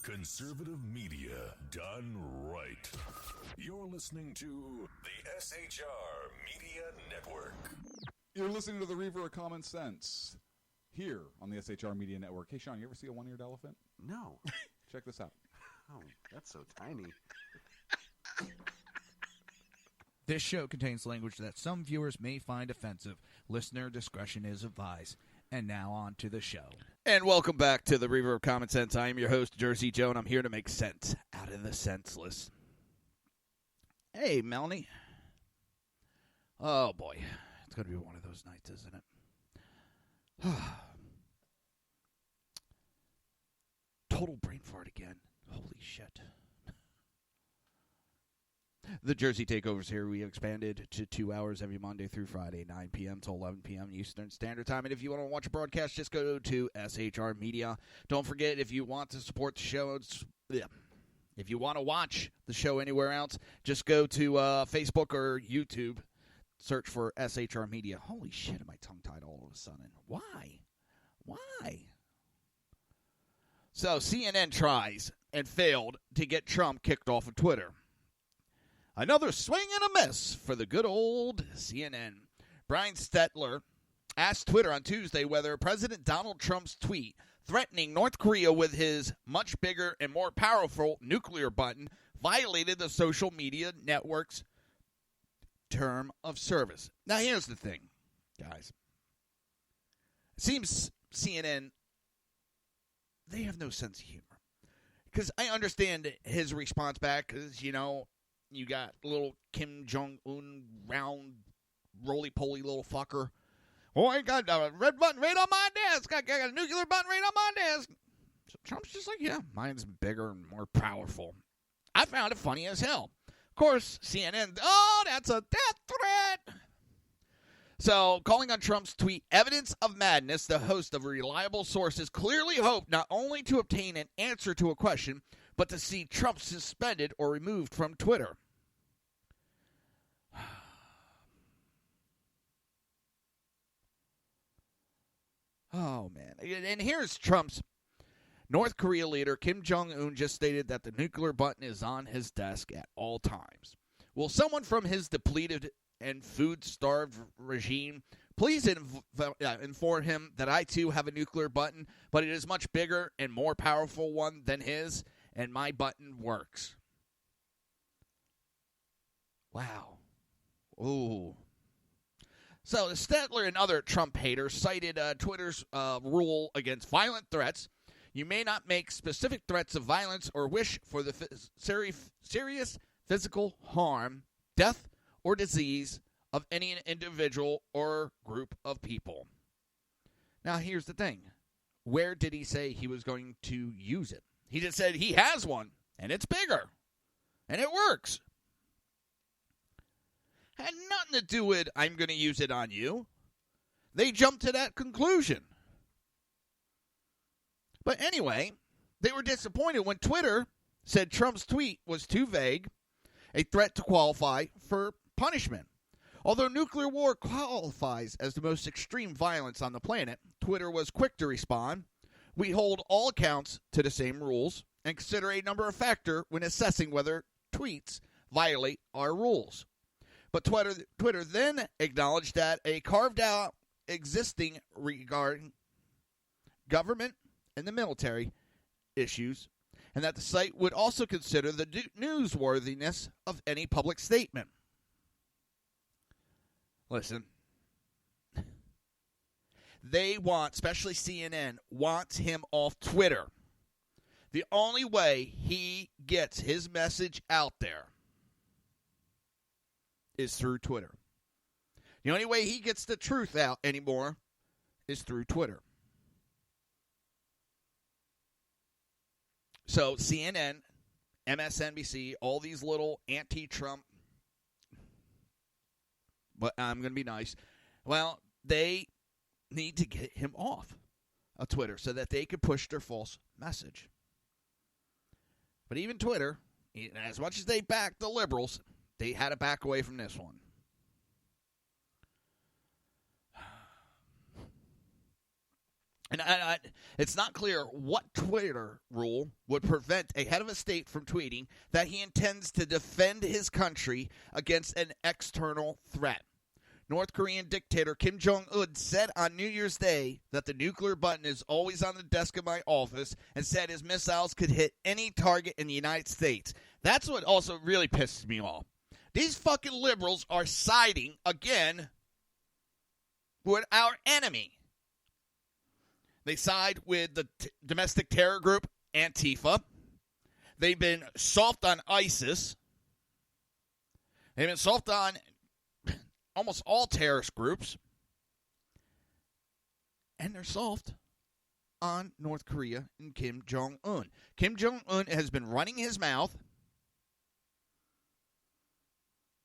Conservative media done right. You're listening to the SHR Media Network. You're listening to the Reaver of Common Sense here on the SHR Media Network. Hey, Sean, you ever see a one-eared elephant? No. Check this out. Oh, that's so tiny. This show contains language that some viewers may find offensive. Listener discretion is advised. And now on to the show. And welcome back to the Reaver of Common Sense. I am your host, Jersey Joe, and I'm here to make sense out of the senseless. Hey, Melanie. Oh, boy. It's going to be one of those nights, isn't it? Total brain fart again. Holy shit. The Jersey Takeovers here. We have expanded to 2 hours every Monday through Friday, 9 p.m. to 11 p.m. Eastern Standard Time. And if you want to watch a broadcast, just go to SHR Media. Don't forget, if you want to support the show, if you want to watch the show anywhere else, just go to Facebook or YouTube. Search for SHR Media. Holy shit, am I tongue-tied all of a sudden? Why? So CNN tries and failed to get Trump kicked off of Twitter. Another swing and a miss for the good old CNN. Brian Stetler asked Twitter on Tuesday whether President Donald Trump's tweet threatening North Korea with his much bigger and more powerful nuclear button violated the social media network's term of service. Now, here's the thing, guys. It seems CNN, they have no sense of humor. Because I understand his response back, because, you got little Kim Jong-un, round, roly-poly little fucker. Oh, I got a red button right on my desk. I got a nuclear button right on my desk. So Trump's just like, yeah, mine's bigger and more powerful. I found it funny as hell. Of course, CNN, oh, that's a death threat. So, calling on Trump's tweet, evidence of madness, the host of Reliable Sources clearly hoped not only to obtain an answer to a question, but to see Trump suspended or removed from Twitter. Oh, man. And here's Trump's North Korea leader Kim Jong-un just stated that the nuclear button is on his desk at all times. Will someone from his depleted and food-starved regime please inform him that I too have a nuclear button, but it is much bigger and more powerful one than his, and my button works. Wow. Ooh. So Stetler and other Trump haters cited Twitter's rule against violent threats. You may not make specific threats of violence or wish for the serious physical harm, death, or disease of any individual or group of people. Now, here's the thing. Where did he say he was going to use it? He just said he has one, and it's bigger, and it works. Had nothing to do with, I'm going to use it on you. They jumped to that conclusion. But anyway, they were disappointed when Twitter said Trump's tweet was too vague, a threat to qualify for punishment. Although nuclear war qualifies as the most extreme violence on the planet, Twitter was quick to respond. We hold all accounts to the same rules and consider a number of factors when assessing whether tweets violate our rules. But Twitter then acknowledged that a carved-out existing regarding government and the military issues, and that the site would also consider the newsworthiness of any public statement. Listen, they want, especially CNN, wants him off Twitter. The only way he gets his message out there is through Twitter. The only way he gets the truth out anymore is through Twitter. So CNN, MSNBC, all these little anti-Trump, but I'm going to be nice, well, they need to get him off of Twitter so that they could push their false message. But even Twitter, as much as they backed the liberals, they had to back away from this one. And it's not clear what Twitter rule would prevent a head of a state from tweeting that he intends to defend his country against an external threat. North Korean dictator Kim Jong-un said on New Year's Day that the nuclear button is always on the desk of my office and said his missiles could hit any target in the United States. That's what also really pisses me off. These fucking liberals are siding again with our enemy. They side with the domestic terror group Antifa. They've been soft on ISIS. They've been soft on almost all terrorist groups. And they're soft on North Korea and Kim Jong-un. Kim Jong-un has been running his mouth.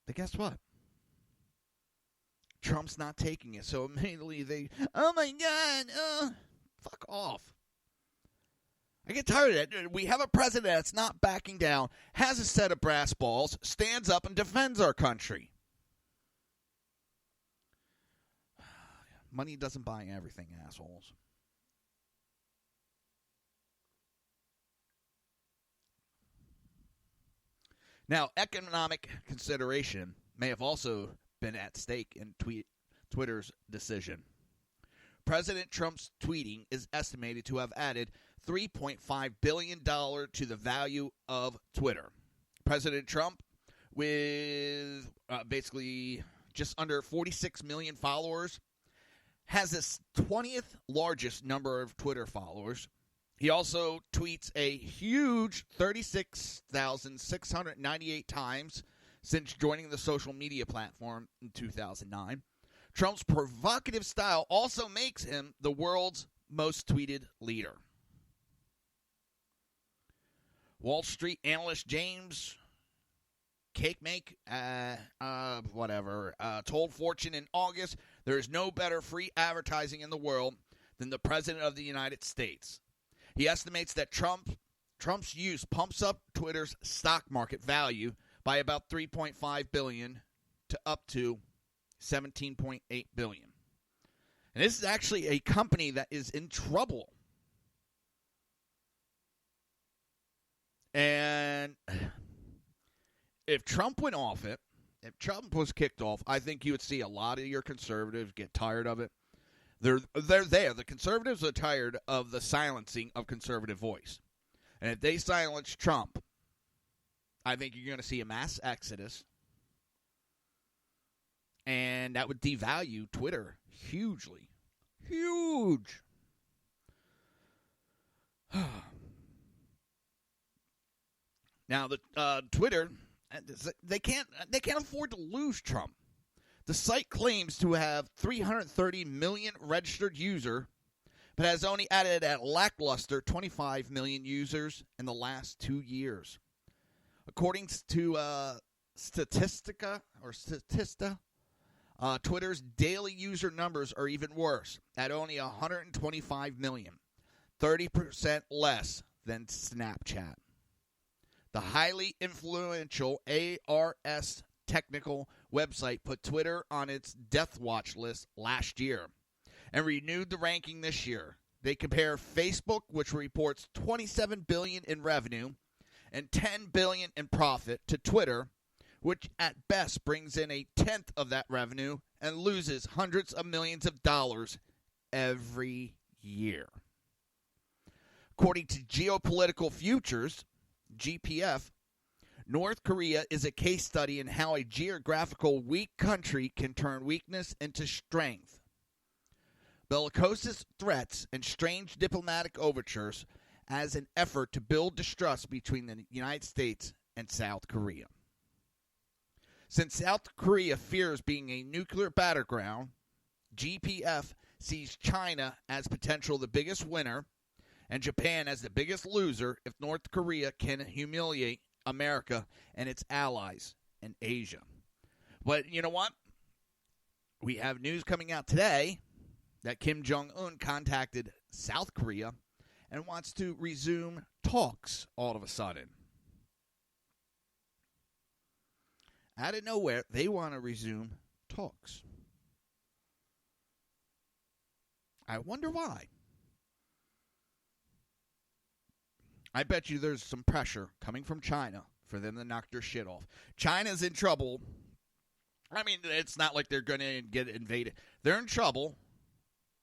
But guess what? Trump's not taking it. So immediately they, oh my God, fuck off. I get tired of that. We have a president that's not backing down, has a set of brass balls, stands up and defends our country. Money doesn't buy everything, assholes. Now, economic consideration may have also been at stake in Twitter's decision. President Trump's tweeting is estimated to have added $3.5 billion to the value of Twitter. President Trump, with basically just under 46 million followers, has the 20th largest number of Twitter followers. He also tweets a huge 36,698 times since joining the social media platform in 2009. Trump's provocative style also makes him the world's most tweeted leader. Wall Street analyst James told Fortune in August, there is no better free advertising in the world than the President of the United States. He estimates that Trump's use pumps up Twitter's stock market value by about $3.5 billion to up to $17.8 billion. And this is actually a company that is in trouble. And if Trump went off it, if Trump was kicked off, I think you would see a lot of your conservatives get tired of it. They're there. The conservatives are tired of the silencing of conservative voice. And if they silence Trump, I think you're going to see a mass exodus. And that would devalue Twitter hugely. Huge. Now, the Twitter, they can't afford to lose Trump. The site claims to have 330 million registered users, but has only added a lackluster 25 million users in the last 2 years. According to Statista, Twitter's daily user numbers are even worse, at only 125 million, 30% less than Snapchat. The highly influential ARS technical website put Twitter on its death watch list last year and renewed the ranking this year. They compare Facebook, which reports $27 billion in revenue and $10 billion in profit, to Twitter, which at best brings in a tenth of that revenue and loses hundreds of millions of dollars every year. According to Geopolitical Futures, GPF, North Korea is a case study in how a geographical weak country can turn weakness into strength. Bellicose threats and strange diplomatic overtures as an effort to build distrust between the United States and South Korea. Since South Korea fears being a nuclear battleground, GPF sees China as potential the biggest winner and Japan as the biggest loser if North Korea can humiliate America and its allies in Asia. But you know what? We have news coming out today that Kim Jong-un contacted South Korea and wants to resume talks all of a sudden. Out of nowhere, they want to resume talks. I wonder why. I bet you there's some pressure coming from China for them to knock their shit off. China's in trouble. I mean, it's not like they're going to get invaded. They're in trouble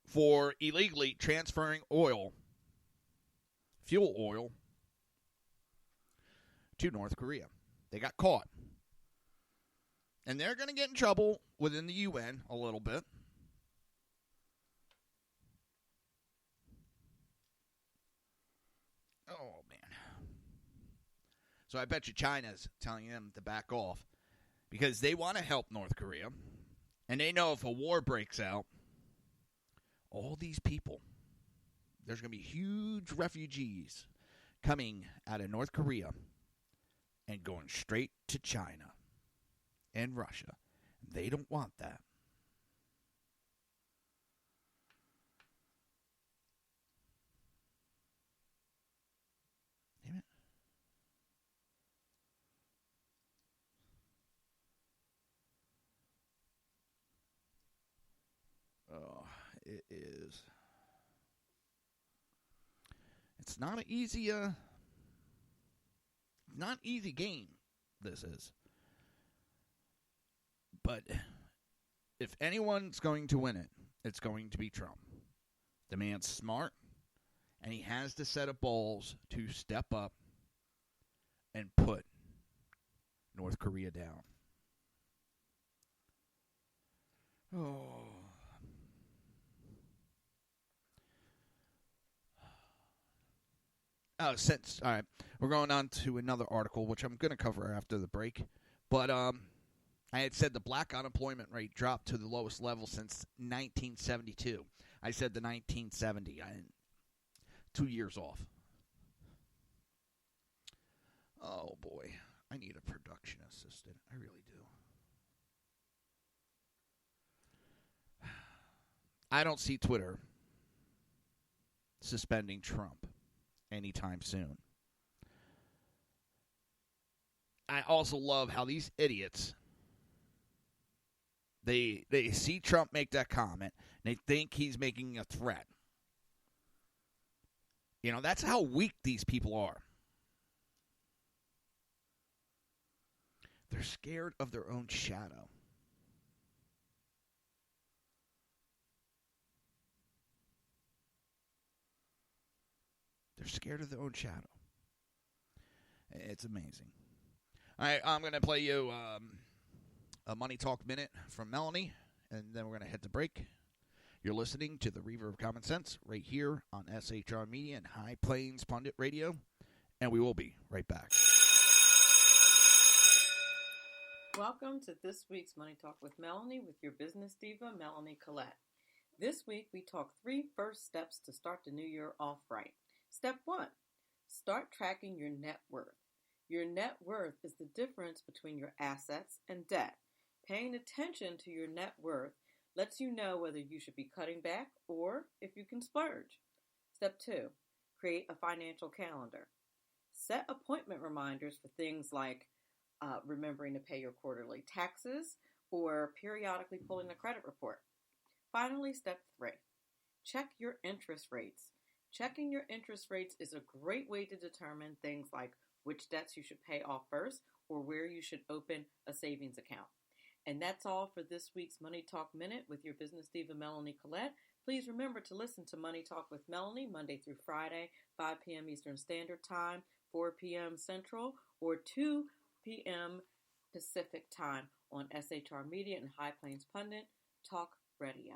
for illegally transferring oil, fuel oil, to North Korea. They got caught. And they're going to get in trouble within the UN a little bit. Oh, man. So I bet you China's telling them to back off because they want to help North Korea. And they know if a war breaks out, all these people, there's going to be huge refugees coming out of North Korea and going straight to China and Russia. They don't want that. Damn it. Oh. it is. It's not an easy, not easy game. This is, but if anyone's going to win it, it's going to be Trump. The man's smart, and he has the set of balls to step up and put North Korea down. Oh. All right, we're going on to another article, which I'm going to cover after the break. But I had said the black unemployment rate dropped to the lowest level since 1972. I said the 1970. 2 years off. Oh, boy. I need a production assistant. I really do. I don't see Twitter suspending Trump anytime soon. I also love how these idiots, they see Trump make that comment, and they think he's making a threat. You know, that's how weak these people are. They're scared of their own shadow. They're scared of their own shadow. It's amazing. All right, I'm going to play you a Money Talk Minute from Melanie, and then we're going to hit the break. You're listening to the Reaver of Common Sense right here on SHR Media and High Plains Pundit Radio, and we will be right back. Welcome to this week's Money Talk with Melanie with your business diva, Melanie Collette. This week, we talk 3 first steps to start the new year off right. Step 1, start tracking your net worth. Your net worth is the difference between your assets and debt. Paying attention to your net worth lets you know whether you should be cutting back or if you can splurge. Step 2, create a financial calendar. Set appointment reminders for things like remembering to pay your quarterly taxes or periodically pulling a credit report. Finally, step 3, check your interest rates. Checking your interest rates is a great way to determine things like which debts you should pay off first or where you should open a savings account. And that's all for this week's Money Talk Minute with your business diva, Melanie Collette. Please remember to listen to Money Talk with Melanie Monday through Friday, 5 p.m. Eastern Standard Time, 4 p.m. Central, or 2 p.m. Pacific Time on SHR Media and High Plains Pundit Talk Radio.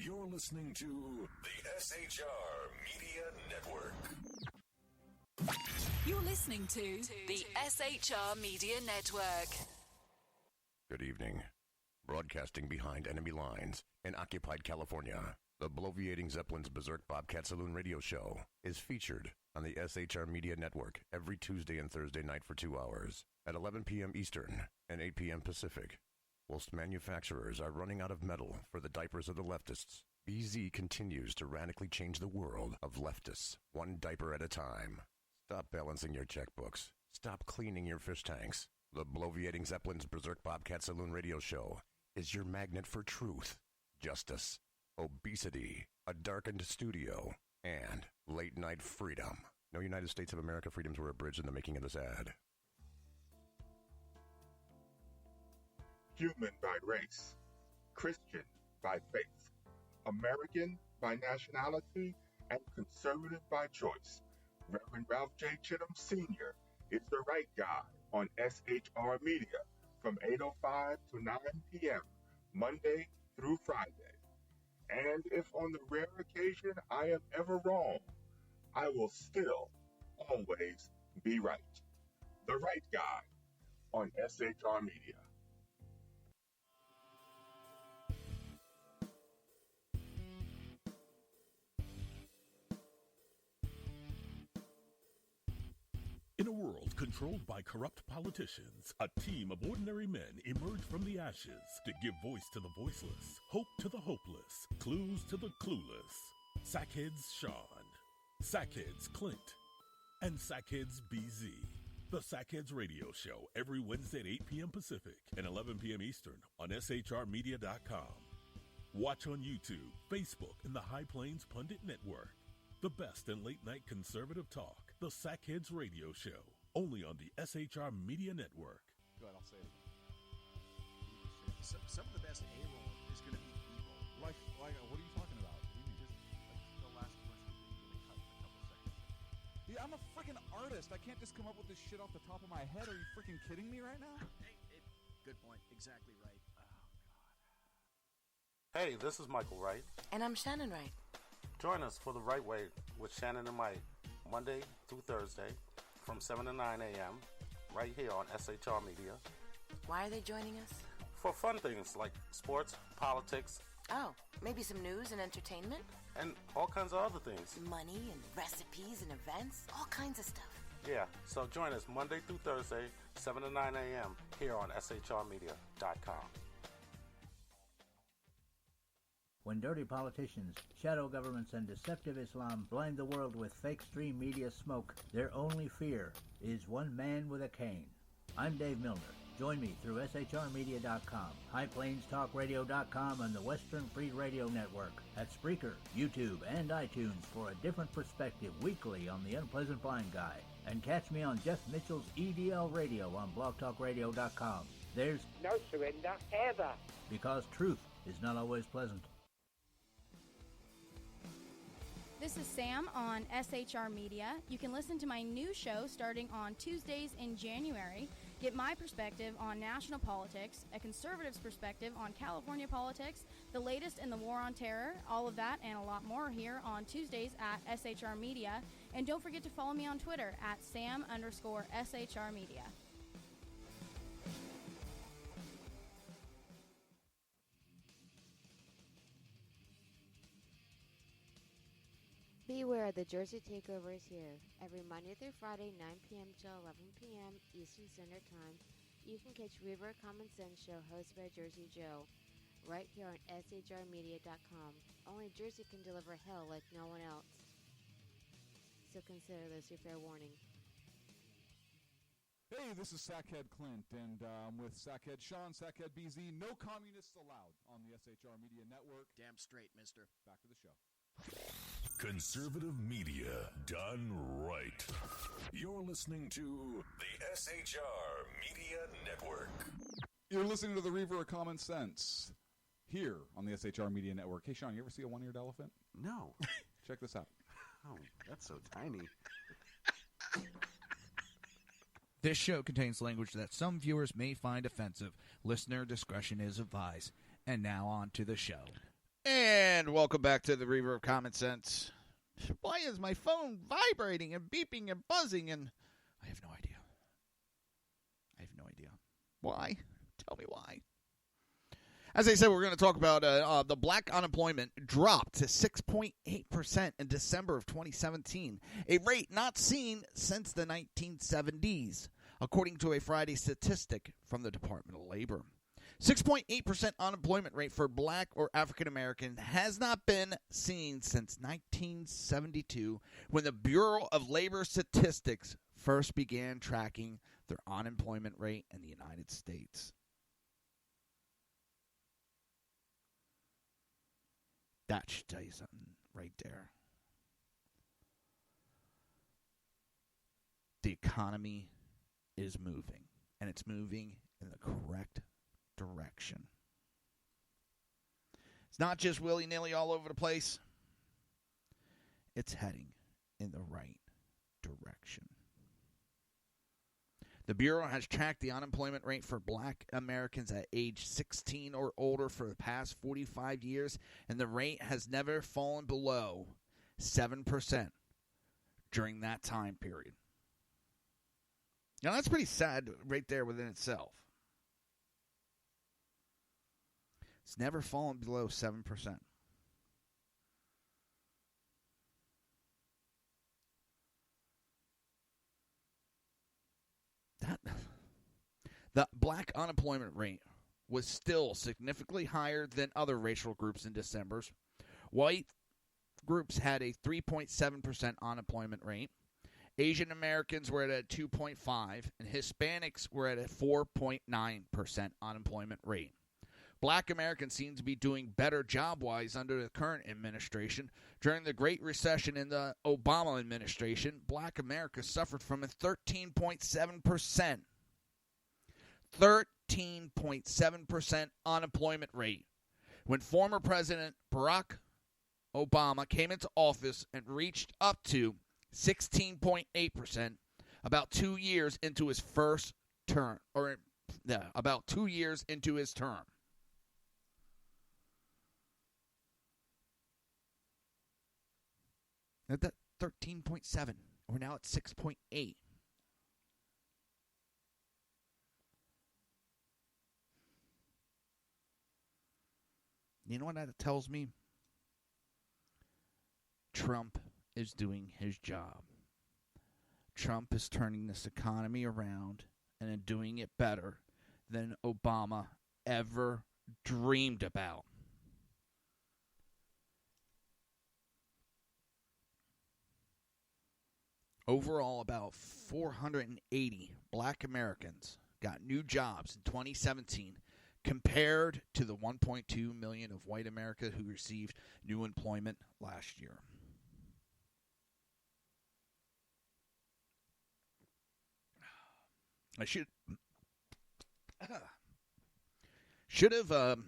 You're listening to the SHR Media Network. You're listening to the SHR Media Network. Good evening. Broadcasting behind enemy lines in occupied California, the bloviating Zeppelin's Berserk Bobcat Saloon radio show is featured on the SHR Media Network every Tuesday and Thursday night for 2 hours at 11 p.m. Eastern and 8 p.m. Pacific. Whilst manufacturers are running out of metal for the diapers of the leftists, BZ continues to radically change the world of leftists, one diaper at a time. Stop balancing your checkbooks. Stop cleaning your fish tanks. The bloviating Zeppelin's Berserk Bobcat Saloon radio show is your magnet for truth, justice, obesity, a darkened studio, and late-night freedom. No United States of America freedoms were abridged in the making of this ad. Human by race, Christian by faith, American by nationality, and conservative by choice. Reverend Ralph J. Chittum Sr. is the right guy on SHR Media from 8:05 to 9 p.m. Monday through Friday. And if on the rare occasion I am ever wrong, I will still always be right. The right guy on SHR Media. In a world controlled by corrupt politicians, a team of ordinary men emerge from the ashes to give voice to the voiceless, hope to the hopeless, clues to the clueless. Sackheads Sean, Sackheads Clint, and Sackheads BZ. The Sackheads Radio Show every Wednesday at 8 p.m. Pacific and 11 p.m. Eastern on shrmedia.com. Watch on YouTube, Facebook, and the High Plains Pundit Network. The best in late-night conservative talk. The Sackheads Radio Show, only on the SHR Media Network. Go ahead, I'll say it again. Some of the best A-roll is going to be B-roll. Like, what are you talking about? What do you mean? Just the last question that you really cut a couple seconds. Yeah, I'm a freaking artist. I can't just come up with this shit off the top of my head. Are you freaking kidding me right now? Good point. Exactly right. Oh, God. Hey, this is Michael Wright. And I'm Shannon Wright. Join us for The Right Way with Shannon and Mike, Monday through Thursday from 7 to 9 a.m. right here on SHR Media. Why are they joining us? For fun things like sports, politics. Oh, maybe some news and entertainment? And all kinds of other things. Money and recipes and events, all kinds of stuff. Yeah, so join us Monday through Thursday, 7 to 9 a.m. here on shrmedia.com. When dirty politicians, shadow governments, and deceptive Islam blind the world with fake stream media smoke, their only fear is one man with a cane. I'm Dave Milner. Join me through shrmedia.com, highplainstalkradio.com, and the Western Free Radio Network at Spreaker, YouTube, and iTunes for a different perspective weekly on the Unpleasant Blind Guy. And catch me on Jeff Mitchell's EDL Radio on blogtalkradio.com. There's no surrender ever. Because truth is not always pleasant. This is Sam on SHR Media. You can listen to my new show starting on Tuesdays in January. Get my perspective on national politics, a conservative's perspective on California politics, the latest in the war on terror, all of that and a lot more here on Tuesdays at SHR Media. And don't forget to follow me on Twitter at Sam_SHR Media. Beware, the Jersey Takeover is here. Every Monday through Friday, 9 p.m. to 11 p.m. Eastern Standard Time, you can catch Reaver of Common Sense show hosted by Jersey Joe, right here on shrmedia.com. Only Jersey can deliver hell like no one else. So consider this your fair warning. Hey, this is Sackhead Clint, and I'm with Sackhead Sean, Sackhead BZ. No communists allowed on the SHR Media Network. Damn straight, mister. Back to the show. Conservative media done right. You're listening to the SHR Media Network. You're listening to the Reaver of Common Sense here on the SHR Media Network. Hey, Sean, you ever see a one-eared elephant? No. Check this out. Oh, that's so tiny. This show contains language that some viewers may find offensive. Listener discretion is advised. And now on to the show. And welcome back to the Reaver of Common Sense. Why is my phone vibrating and beeping and buzzing? And I have no idea. Why? Tell me why. As I said, we're going to talk about the black unemployment dropped to 6.8% in December of 2017, a rate not seen since the 1970s, according to a Friday statistic from the Department of Labor. 6.8% unemployment rate for black or African American has not been seen since 1972, when the Bureau of Labor Statistics first began tracking their unemployment rate in the United States. That should tell you something right there. The economy is moving, and it's moving in the correct direction. It's not just willy-nilly all over the place. It's heading in the right direction. The Bureau has tracked the unemployment rate for black Americans at age 16 or older for the past 45 years, and the rate has never fallen below 7% during that time period. Now, that's pretty sad right there within itself. It's never fallen below 7%. The black unemployment rate was still significantly higher than other racial groups in December. White groups had a 3.7% unemployment rate. Asian Americans were at a 2.5%, and Hispanics were at a 4.9% unemployment rate. Black Americans seem to be doing better job-wise under the current administration. During the Great Recession in the Obama administration, Black America suffered from a 13.7%. 13.7% unemployment rate. When former President Barack Obama came into office and reached up to 16.8% about 2 years into his first term, about 2 years into his term. At that 13.7, we're now at 6.8. You know what that tells me? Trump is doing his job. Trump is turning this economy around and doing it better than Obama ever dreamed about. Overall, about 480 black Americans got new jobs in 2017 compared to the 1.2 million of white America who received new employment last year. I should have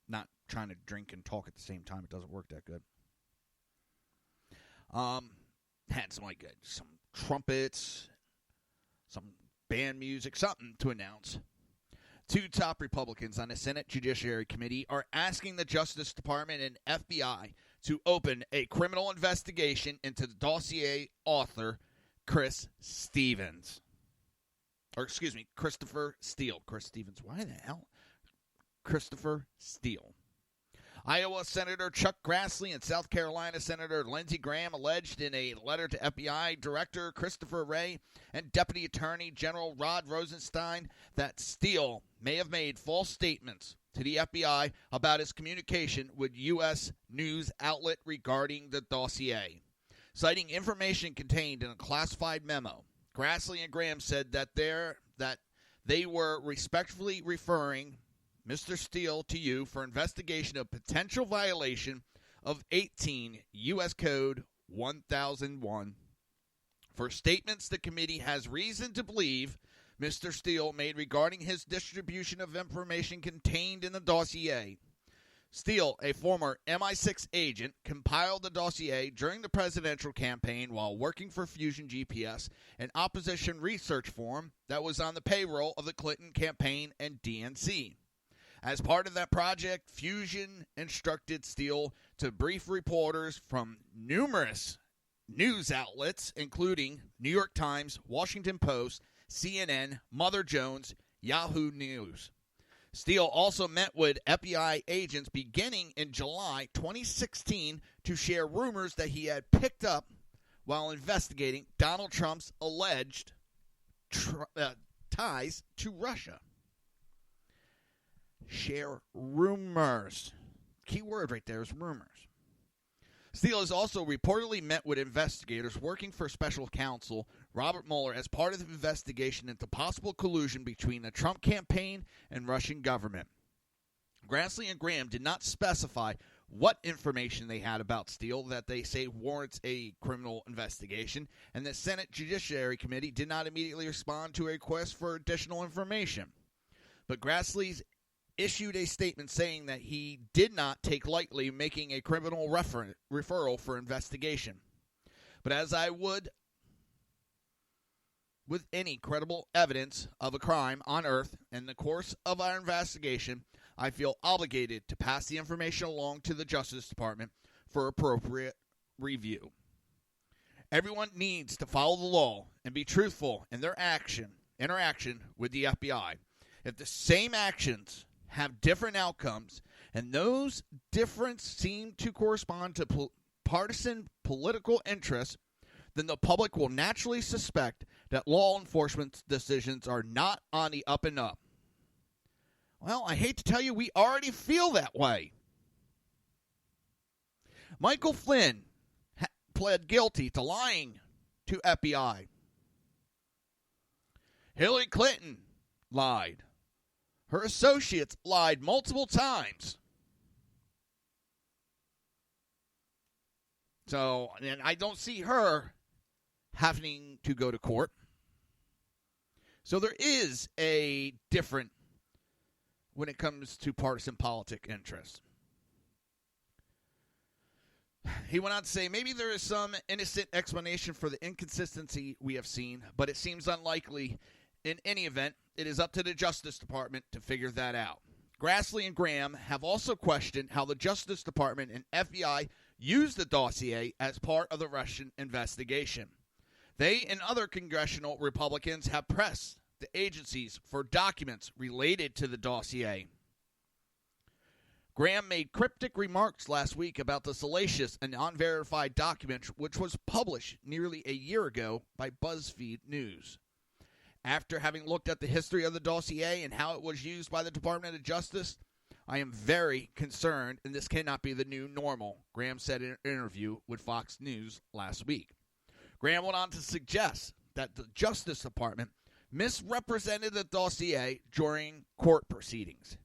not trying to drink and talk at the same time. It doesn't work that good. Had some trumpets, some band music, something to announce. Two top Republicans on the Senate Judiciary Committee are asking the Justice Department and FBI to open a criminal investigation into the dossier author Chris Stevens. Christopher Steele. Chris Stevens. Why the hell? Christopher Steele. Iowa Senator Chuck Grassley and South Carolina Senator Lindsey Graham alleged in a letter to FBI Director Christopher Wray and Deputy Attorney General Rod Rosenstein that Steele may have made false statements to the FBI about his communication with U.S. news outlet regarding the dossier. Citing information contained in a classified memo, Grassley and Graham said that they were respectfully referring Mr. Steele to you for investigation of potential violation of 18 U.S. Code 1001 for statements the committee has reason to believe Mr. Steele made regarding his distribution of information contained in the dossier. Steele, a former MI6 agent, compiled the dossier during the presidential campaign while working for Fusion GPS, an opposition research firm that was on the payroll of the Clinton campaign and DNC. As part of that project, Fusion instructed Steele to brief reporters from numerous news outlets, including New York Times, Washington Post, CNN, Mother Jones, Yahoo News. Steele also met with FBI agents beginning in July 2016 to share rumors that he had picked up while investigating Donald Trump's alleged ties to Russia. Share rumors. Key word right there is rumors. Steele has also reportedly met with investigators working for special counsel Robert Mueller as part of the investigation into possible collusion between the Trump campaign and Russian government. Grassley and Graham did not specify what information they had about Steele that they say warrants a criminal investigation, and the Senate Judiciary Committee did not immediately respond to a request for additional information. But Grassley's issued a statement saying that he did not take lightly making a criminal referral for investigation. But as I would with any credible evidence of a crime on Earth in the course of our investigation, I feel obligated to pass the information along to the Justice Department for appropriate review. Everyone needs to follow the law and be truthful in their interaction with the FBI. If the same actions have different outcomes, and those differences seem to correspond to partisan political interests, then the public will naturally suspect that law enforcement's decisions are not on the up and up. Well, I hate to tell you, we already feel that way. Michael Flynn pled guilty to lying to FBI. Hillary Clinton lied. Her associates lied multiple times. So, and I don't see her having to go to court. So there is a different when it comes to partisan politic interests. He went on to say, maybe there is some innocent explanation for the inconsistency we have seen, but it seems unlikely. In any event, it is up to the Justice Department to figure that out. Grassley and Graham have also questioned how the Justice Department and FBI used the dossier as part of the Russian investigation. They and other congressional Republicans have pressed the agencies for documents related to the dossier. Graham made cryptic remarks last week about the salacious and unverified document which was published nearly a year ago by BuzzFeed News. After having looked at the history of the dossier and how it was used by the Department of Justice, I am very concerned, and this cannot be the new normal, Graham said in an interview with Fox News last week. Graham went on to suggest that the Justice Department misrepresented the dossier during court proceedings.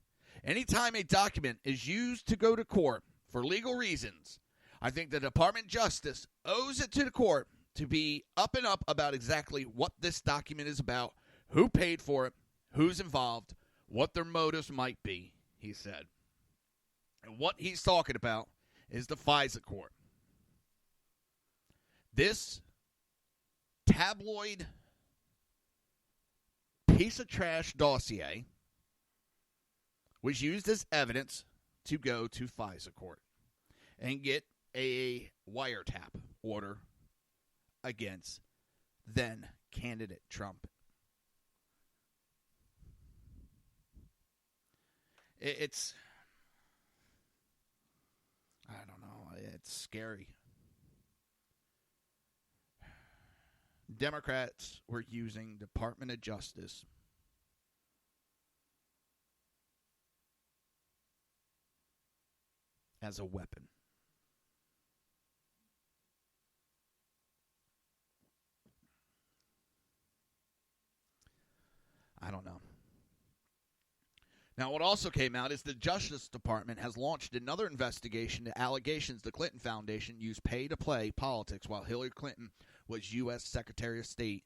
Anytime a document is used to go to court for legal reasons, I think the Department of Justice owes it to the court to be up and up about exactly what this document is about, who paid for it, who's involved, what their motives might be, he said. And what he's talking about is the FISA court. This tabloid piece of trash dossier was used as evidence to go to FISA court and get a wiretap order against then candidate Trump. It's, I don't know, it's scary. Democrats were using Department of Justice as a weapon. I don't know. Now, what also came out is the Justice Department has launched another investigation to allegations the Clinton Foundation used pay-to-play politics while Hillary Clinton was U.S. Secretary of State,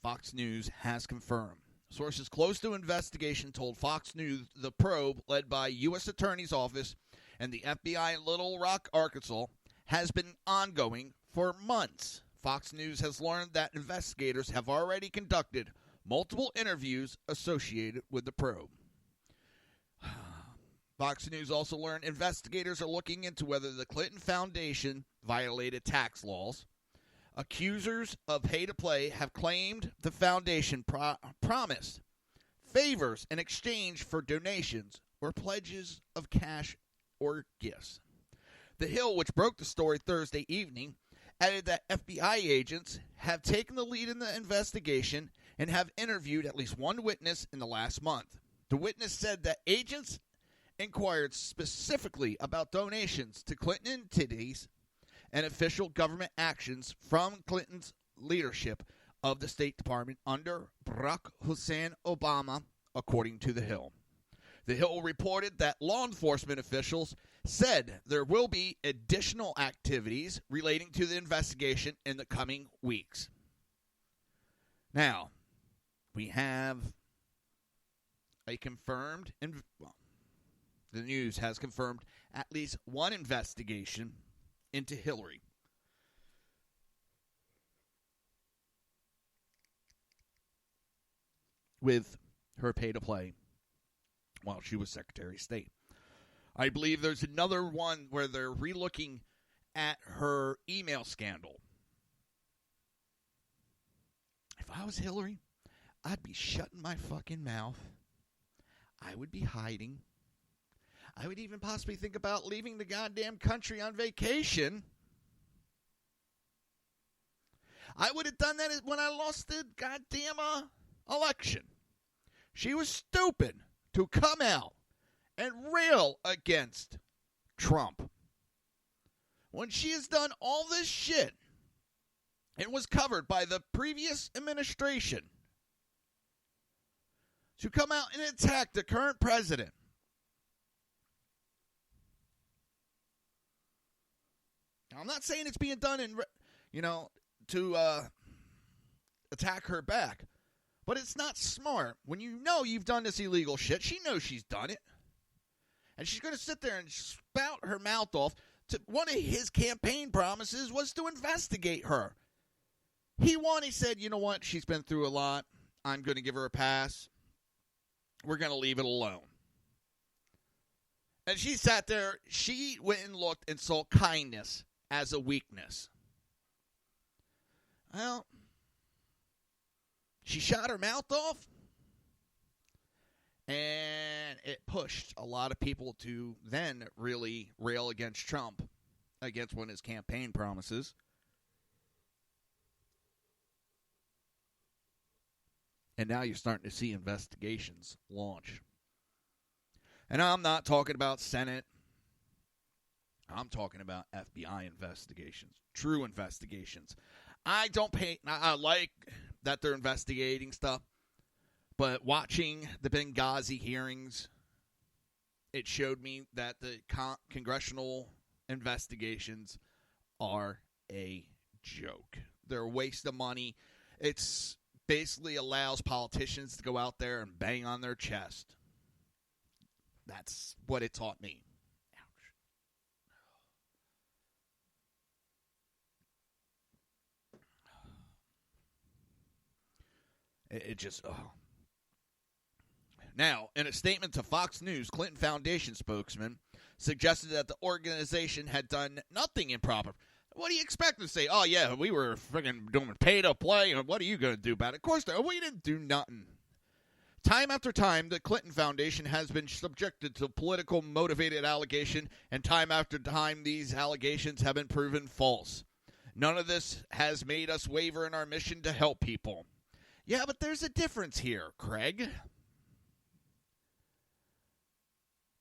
Fox News has confirmed. Sources close to investigation told Fox News the probe, led by U.S. Attorney's Office and the FBI in Little Rock, Arkansas, has been ongoing for months. Fox News has learned that investigators have already conducted multiple interviews associated with the probe. Fox News also learned investigators are looking into whether the Clinton Foundation violated tax laws. Accusers of pay-to-play have claimed the foundation promised favors in exchange for donations or pledges of cash or gifts. The Hill, which broke the story Thursday evening, added that FBI agents have taken the lead in the investigation and have interviewed at least one witness in the last month. The witness said that agents inquired specifically about donations to Clinton entities and official government actions from Clinton's leadership of the State Department under Barack Hussein Obama, according to The Hill. The Hill reported that law enforcement officials said there will be additional activities relating to the investigation in the coming weeks. Now, we have a confirmed, the news has confirmed at least one investigation into Hillary. With her pay-to-play while she was Secretary of State. I believe there's another one where they're relooking at her email scandal. If I was Hillary, I'd be shutting my fucking mouth. I would be hiding. I would even possibly think about leaving the goddamn country on vacation. I would have done that when I lost the goddamn election. She was stupid to come out and rail against Trump when she has done all this shit and was covered by the previous administration to come out and attack the current president. Now, I'm not saying it's being done to attack her back, but it's not smart when you know you've done this illegal shit. She knows she's done it. And she's going to sit there and spout her mouth off. One of his campaign promises was to investigate her. He said, you know what, she's been through a lot. I'm going to give her a pass. We're going to leave it alone. And she sat there. She went and looked and saw kindness as a weakness. Well, she shot her mouth off, and it pushed a lot of people to then really rail against Trump, against one of his campaign promises. And now you're starting to see investigations launch. And I'm not talking about Senate. I'm talking about FBI investigations, true investigations. I like that they're investigating stuff, but watching the Benghazi hearings, it showed me that the congressional investigations are a joke. They're a waste of money. It's basically allows politicians to go out there and bang on their chest. That's what it taught me. It just, Now, in a statement to Fox News, Clinton Foundation spokesman suggested that the organization had done nothing improper. What do you expect to say? Oh, yeah, we were freaking doing pay-to-play, and what are you going to do about it? Of course, we didn't do nothing. Time after time, the Clinton Foundation has been subjected to political motivated allegation, and time after time, these allegations have been proven false. None of this has made us waver in our mission to help people. Yeah, but there's a difference here, Craig.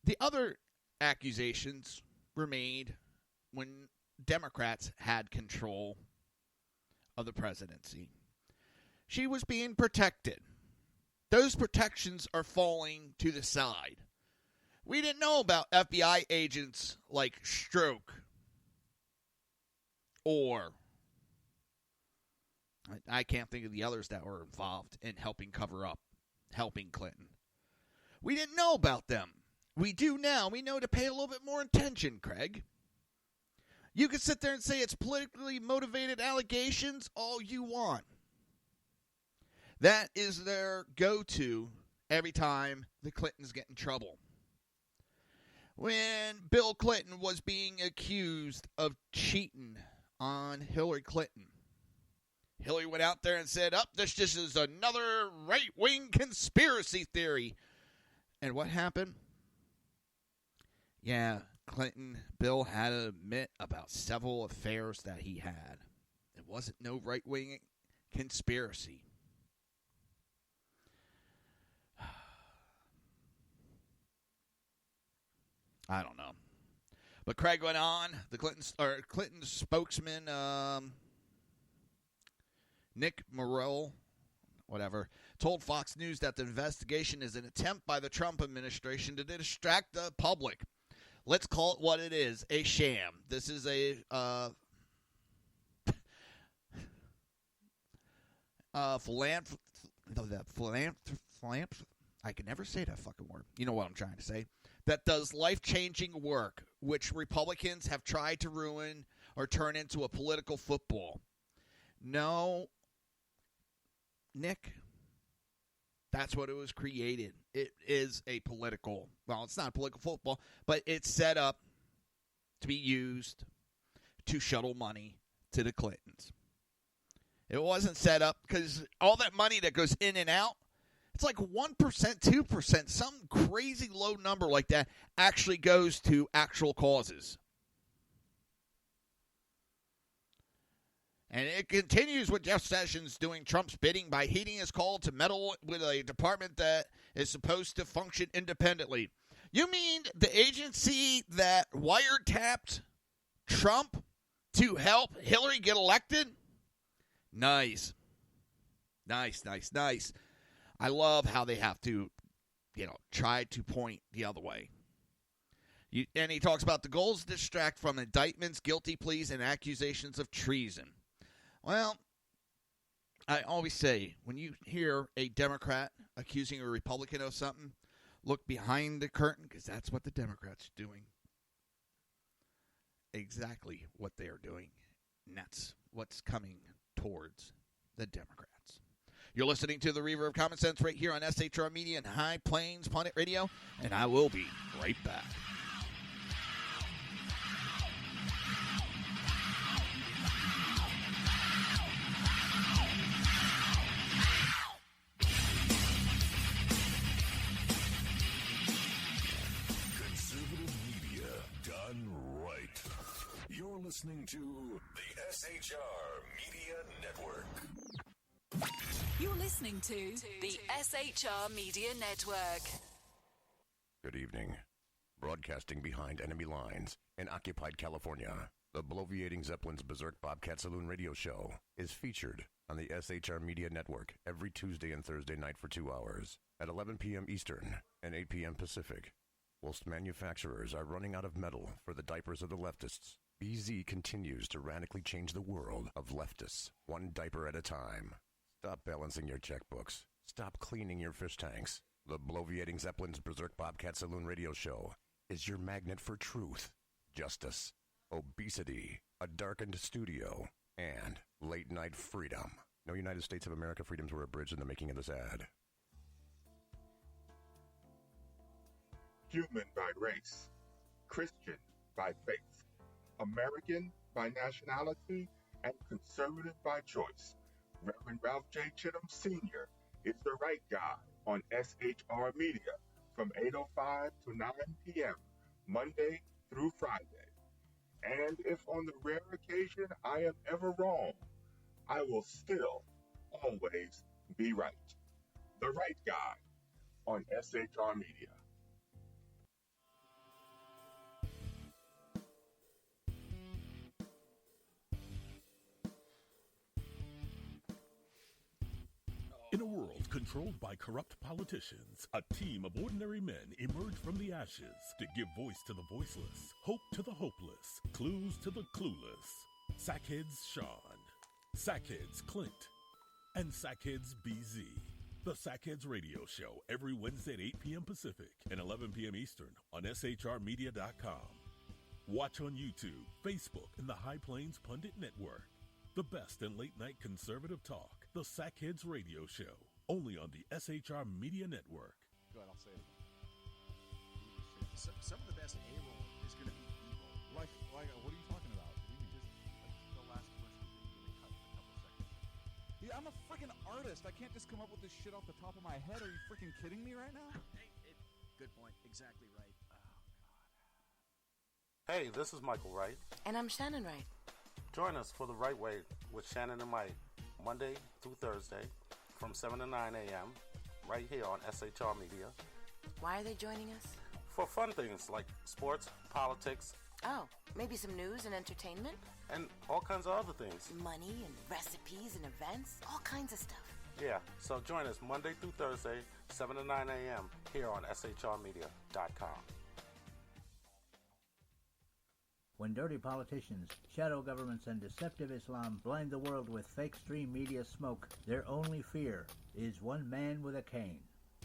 The other accusations were made when Democrats had control of the presidency. She was being protected. Those protections are falling to the side. We didn't know about FBI agents like Stroke or I can't think of the others that were involved in helping cover up, helping Clinton. We didn't know about them. We do now. We know to pay a little bit more attention, Craig. You can sit there and say it's politically motivated allegations all you want. That is their go-to every time the Clintons get in trouble. When Bill Clinton was being accused of cheating on Hillary Clinton, Hillary went out there and said, this just is another right-wing conspiracy theory. And what happened? Yeah, Bill had to admit about several affairs that he had. It wasn't no right-wing conspiracy. I don't know. But Craig went on. The Clinton spokesman, Nick Morrell, told Fox News that the investigation is an attempt by the Trump administration to distract the public. Let's call it what it is, a sham. This is a philanthropy. I can never say that fucking word. You know what I'm trying to say. That does life-changing work, which Republicans have tried to ruin or turn into a political football. No, Nick, that's what it was created. It is a political, it's not a political football, but it's set up to be used to shuttle money to the Clintons. It wasn't set up because all that money that goes in and out, it's like 1%, 2%, some crazy low number like that actually goes to actual causes. And it continues with Jeff Sessions doing Trump's bidding by heeding his call to meddle with a department that is supposed to function independently. You mean the agency that wiretapped Trump to help Hillary get elected? Nice. Nice. I love how they have to, try to point the other way. And he talks about the goals to distract from indictments, guilty pleas, and accusations of treason. Well, I always say, when you hear a Democrat accusing a Republican of something, look behind the curtain, because that's what the Democrats are doing. Exactly what they are doing. And that's what's coming towards the Democrats. You're listening to the Reaver of Common Sense right here on SHR Media and High Plains Pundit Radio, and I will be right back. You're listening to the SHR Media Network. You're listening to the SHR Media Network. Good evening. Broadcasting behind enemy lines in occupied California, the bloviating Zeppelin's Berserk Bobcat Saloon radio show is featured on the SHR Media Network every Tuesday and Thursday night for 2 hours at 11 p.m. Eastern and 8 p.m. Pacific. Whilst manufacturers are running out of metal for the diapers of the leftists, BZ continues to radically change the world of leftists, one diaper at a time. Stop balancing your checkbooks. Stop cleaning your fish tanks. The bloviating Zeppelin's Berserk Bobcat Saloon radio show is your magnet for truth, justice, obesity, a darkened studio, and late-night freedom. No United States of America freedoms were abridged in the making of this ad. Human by race, Christian by faith, American by nationality, and conservative by choice. Reverend Ralph J. Chittum Sr. is the right guy on SHR Media from 8:05 to 9 p.m. Monday through Friday. And if on the rare occasion I am ever wrong, I will still always be right. The right guy on SHR Media. In a world controlled by corrupt politicians, a team of ordinary men emerge from the ashes to give voice to the voiceless, hope to the hopeless, clues to the clueless. Sackheads Sean, Sackheads Clint, and Sackheads BZ. The Sackheads Radio Show every Wednesday at 8 p.m. Pacific and 11 p.m. Eastern on shrmedia.com. Watch on YouTube, Facebook, and the High Plains Pundit Network. The best in late-night conservative talk. The Sackheads Radio Show, only on the SHR Media Network. Go ahead, I'll say it. Some of the best A-roll is going to be evil. Like, what are you talking about? The last question we didn't really cut in a couple seconds. Yeah, I'm a freaking artist. I can't just come up with this shit off the top of my head. Are you freaking kidding me right now? Good point. Exactly right. Oh, God. Hey, this is Michael Wright. And I'm Shannon Wright. Join us for The Right Way with Shannon and Mike, Monday through Thursday from 7 to 9 a.m. right here on SHR Media. Why are they joining us? For fun things like sports, politics. Oh, maybe some news and entertainment? And all kinds of other things. Money and recipes and events, all kinds of stuff. Yeah, so join us Monday through Thursday, 7 to 9 a.m. here on shrmedia.com. When dirty politicians, shadow governments, and deceptive Islam blind the world with fake stream media smoke, their only fear is one man with a cane.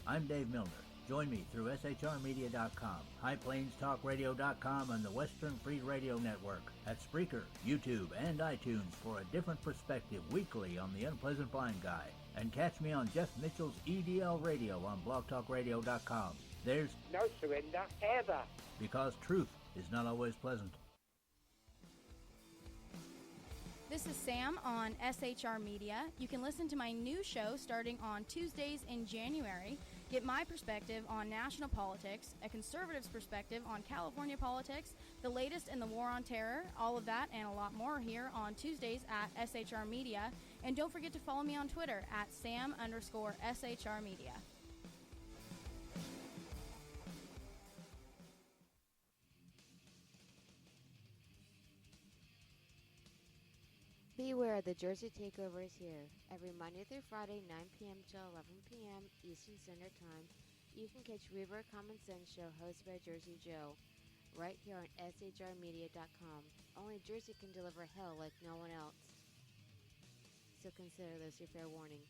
I'm Dave Milner. Join me through shrmedia.com, highplainstalkradio.com, and the Western Free Radio Network at Spreaker, YouTube, and iTunes for a different perspective weekly on the unpleasant blind guy. And catch me on Jeff Mitchell's EDL Radio on blogtalkradio.com. There's no surrender ever. Because truth is not always pleasant. This is Sam on SHR Media. You can listen to my new show starting on Tuesdays in January. Get my perspective on national politics, a conservative's perspective on California politics, the latest in the war on terror, all of that and a lot more here on Tuesdays at SHR Media. And don't forget to follow me on Twitter at Sam_SHR Media. Beware, the Jersey Takeover is here. Every Monday through Friday, 9 p.m. till 11 p.m. Eastern Standard Time, you can catch Reaver of Common Sense show hosted by Jersey Joe, right here on shrmedia.com. Only Jersey can deliver hell like no one else. So consider this your fair warning.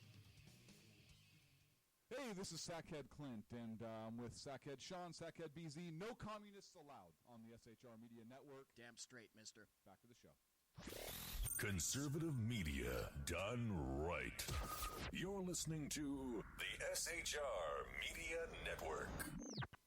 Hey, this is Sackhead Clint, and with Sackhead Sean, Sackhead BZ, no communists allowed on the SHR Media Network. Damn straight, mister. Back to the show. Conservative media done right. You're listening to the SHR Media Network.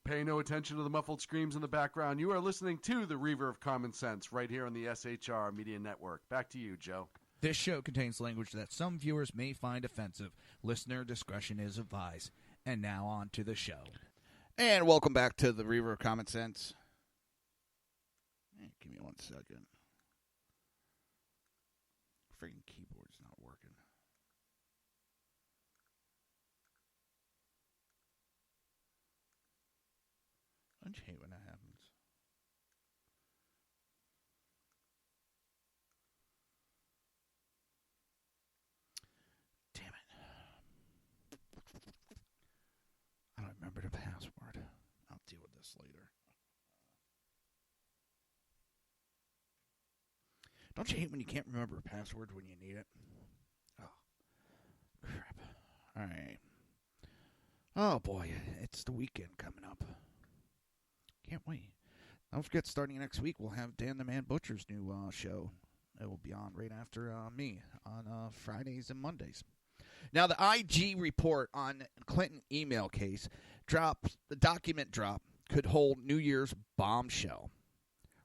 Pay no attention to the muffled screams in the background. You are listening to the Reaver of Common Sense right here on the SHR Media Network. Back to you, Joe. This show contains language that some viewers may find offensive. Listener discretion is advised. And now on to the show. And welcome back to the Reaver of Common Sense. Give me 1 second. Freaking keyboard's not working. Don't you hate when that happens? Damn it. I don't remember the password. I'll deal with this later. Don't you hate when you can't remember a password when you need it? Oh, crap. All right. Oh, boy. It's the weekend coming up. Can't wait. Don't forget, starting next week, we'll have Dan the Man Butcher's new show. It will be on right after me on Fridays and Mondays. Now, the IG report on Clinton email case drops, the document drop could hold New Year's bombshell.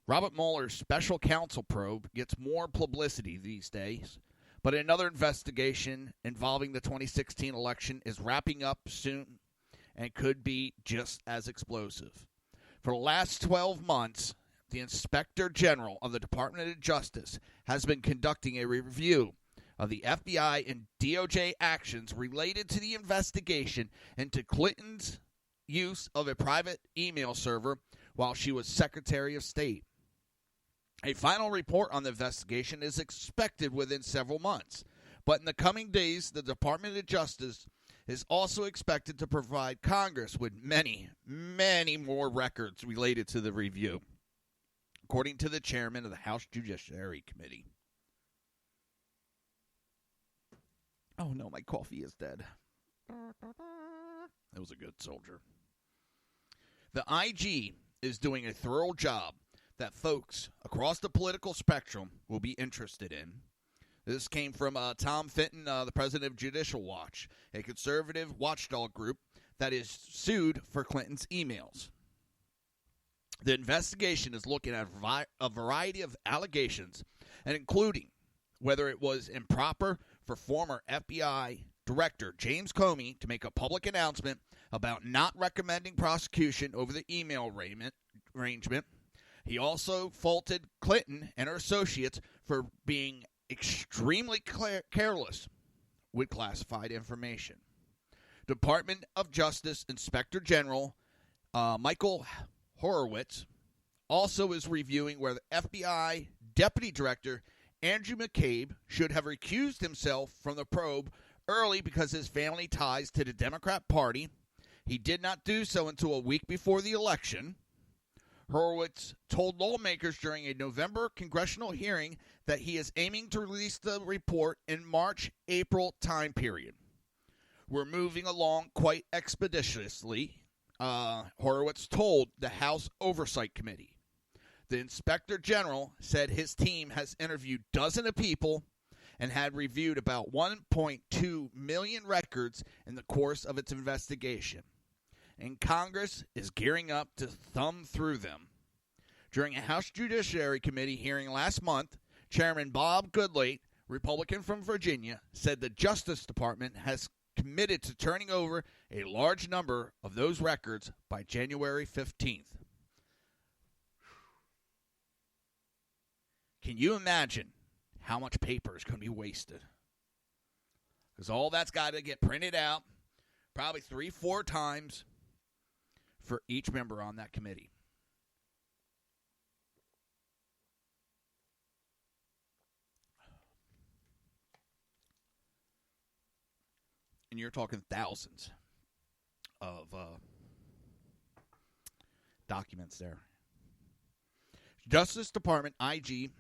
Robert Mueller's special counsel probe gets more publicity these days, but another investigation involving the 2016 election is wrapping up soon and could be just as explosive. For the last 12 months, the Inspector General of the Department of Justice has been conducting a review of the FBI and DOJ actions related to the investigation into Clinton's use of a private email server while she was Secretary of State. A final report on the investigation is expected within several months, but in the coming days, the Department of Justice is also expected to provide Congress with many, many more records related to the review, according to the chairman of the House Judiciary Committee. Oh no, my coffee is dead. That was a good soldier. The IG is doing a thorough job that folks across the political spectrum will be interested in. This came from Tom Fitton, the president of Judicial Watch, a conservative watchdog group that is sued for Clinton's emails. The investigation is looking at a variety of allegations, and including whether it was improper for former FBI Director James Comey to make a public announcement about not recommending prosecution over the email arrangement. He also faulted Clinton and her associates for being extremely careless with classified information. Department of Justice Inspector General Michael Horowitz also is reviewing where the FBI Deputy Director Andrew McCabe should have recused himself from the probe early because his family ties to the Democrat Party. He did not do so until a week before the election. Horowitz told lawmakers during a November congressional hearing that he is aiming to release the report in March-April time period. We're moving along quite expeditiously, Horowitz told the House Oversight Committee. The Inspector General said his team has interviewed dozens of people and had reviewed about 1.2 million records in the course of its investigation, and Congress is gearing up to thumb through them. During a House Judiciary Committee hearing last month, Chairman Bob Goodlate, Republican from Virginia, said the Justice Department has committed to turning over a large number of those records by January 15th. Can you imagine how much paper is going to be wasted? Because all that's got to get printed out probably 3-4 times for each member on that committee. And you're talking thousands of documents there. Justice Department IG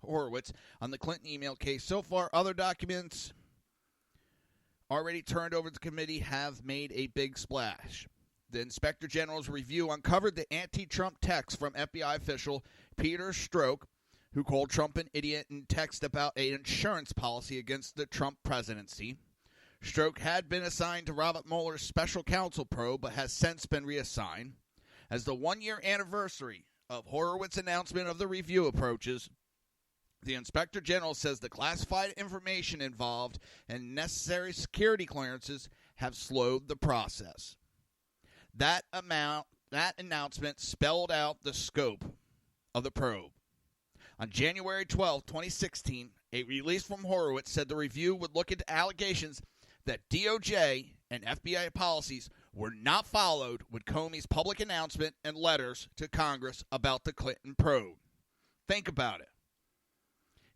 Horowitz on the Clinton email case. So far, other documents already turned over to the committee have made a big splash. The Inspector General's review uncovered the anti-Trump text from FBI official Peter Strzok, who called Trump an idiot in text about an insurance policy against the Trump presidency. Strzok had been assigned to Robert Mueller's special counsel probe, but has since been reassigned. As the one-year anniversary of Horowitz's announcement of the review approaches, the Inspector General says the classified information involved and necessary security clearances have slowed the process. That announcement spelled out the scope of the probe. On January 12, 2016, a release from Horowitz said the review would look into allegations that DOJ and FBI policies were not followed with Comey's public announcement and letters to Congress about the Clinton probe. Think about it.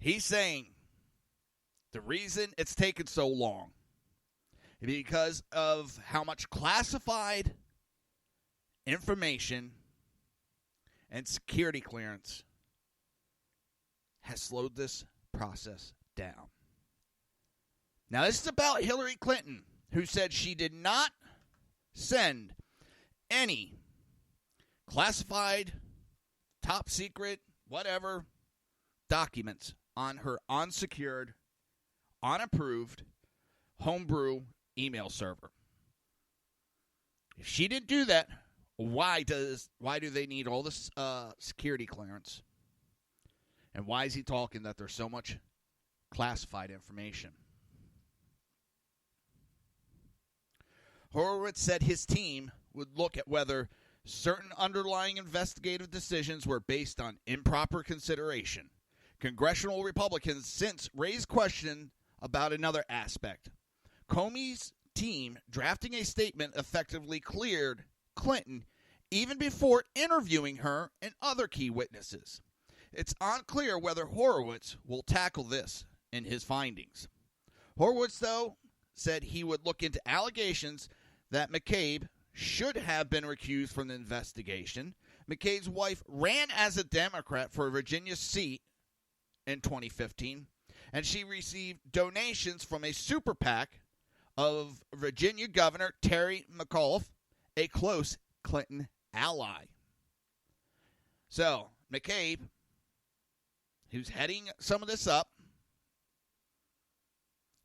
He's saying the reason it's taken so long is because of how much classified information and security clearance has slowed this process down. Now, this is about Hillary Clinton, who said she did not send any classified, top secret, whatever documents on her unsecured, unapproved, homebrew email server. If she didn't do that, why do they need all this security clearance? And why is he talking that there's so much classified information? Horowitz said his team would look at whether certain underlying investigative decisions were based on improper consideration. Congressional Republicans since raised question about another aspect. Comey's team drafting a statement effectively cleared Clinton even before interviewing her and other key witnesses. It's unclear whether Horowitz will tackle this in his findings. Horowitz, though, said he would look into allegations that McCabe should have been recused from the investigation. McCabe's wife ran as a Democrat for a Virginia seat in 2015, and she received donations from a super PAC of Virginia Governor Terry McAuliffe, a close Clinton ally. So, McCabe, who's heading some of this up,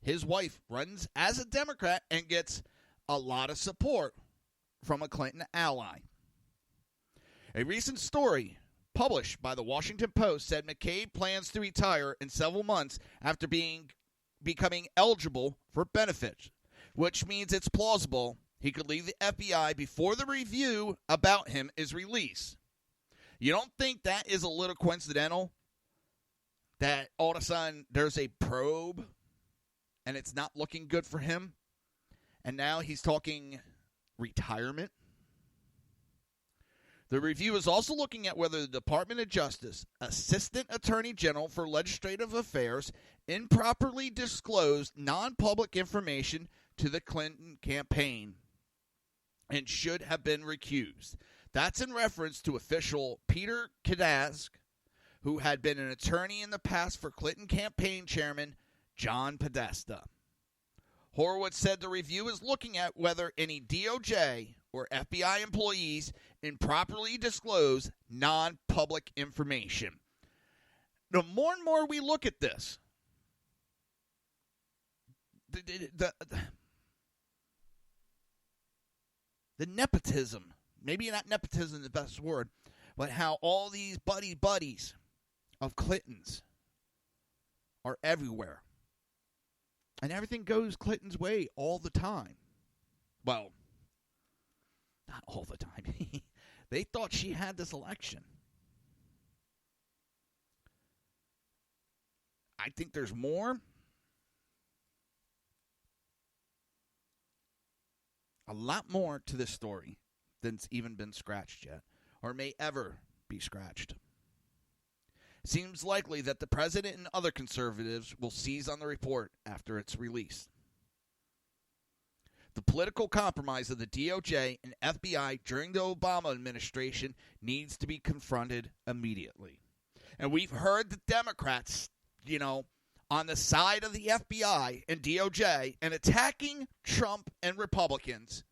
his wife runs as a Democrat and gets a lot of support from a Clinton ally. A recent story published by the Washington Post said McCabe plans to retire in several months after becoming eligible for benefits, which means it's plausible he could leave the FBI before the review about him is released. You don't think that is a little coincidental? That all of a sudden there's a probe and it's not looking good for him? And now he's talking retirement? The review is also looking at whether the Department of Justice Assistant Attorney General for Legislative Affairs improperly disclosed non-public information to the Clinton campaign and should have been recused. That's in reference to official Peter Kadask, who had been an attorney in the past for Clinton campaign chairman John Podesta. Horowitz said the review is looking at whether any DOJ or FBI employees improperly disclose non-public information. The more and more we look at this, the nepotism, maybe not nepotism is the best word, but how all these buddies of Clinton's are everywhere. And everything goes Clinton's way all the time. Well, not all the time. They thought she had this election. I think there's more. A lot more to this story than's even been scratched yet, or may ever be scratched. Seems likely that the president and other conservatives will seize on the report after its release. The political compromise of the DOJ and FBI during the Obama administration needs to be confronted immediately. And we've heard the Democrats, on the side of the FBI and DOJ and attacking Trump and Republicans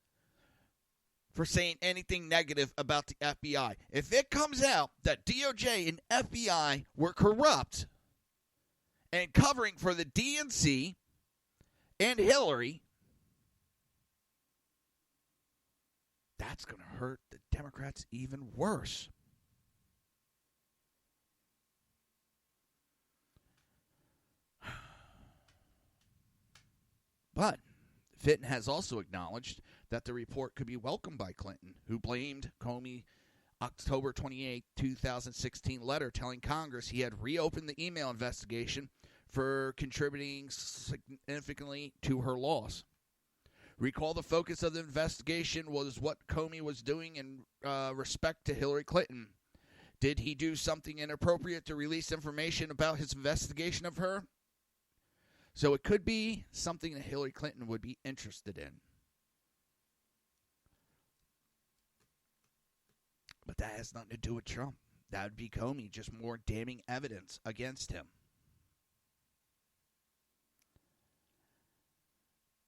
for saying anything negative about the FBI. If it comes out that DOJ and FBI were corrupt and covering for the DNC and Hillary, that's going to hurt the Democrats even worse. But Fitton has also acknowledged that the report could be welcomed by Clinton, who blamed Comey October 28, 2016 letter telling Congress he had reopened the email investigation for contributing significantly to her loss. Recall the focus of the investigation was what Comey was doing in respect to Hillary Clinton. Did he do something inappropriate to release information about his investigation of her? So it could be something that Hillary Clinton would be interested in. But that has nothing to do with Trump. That would be Comey, just more damning evidence against him.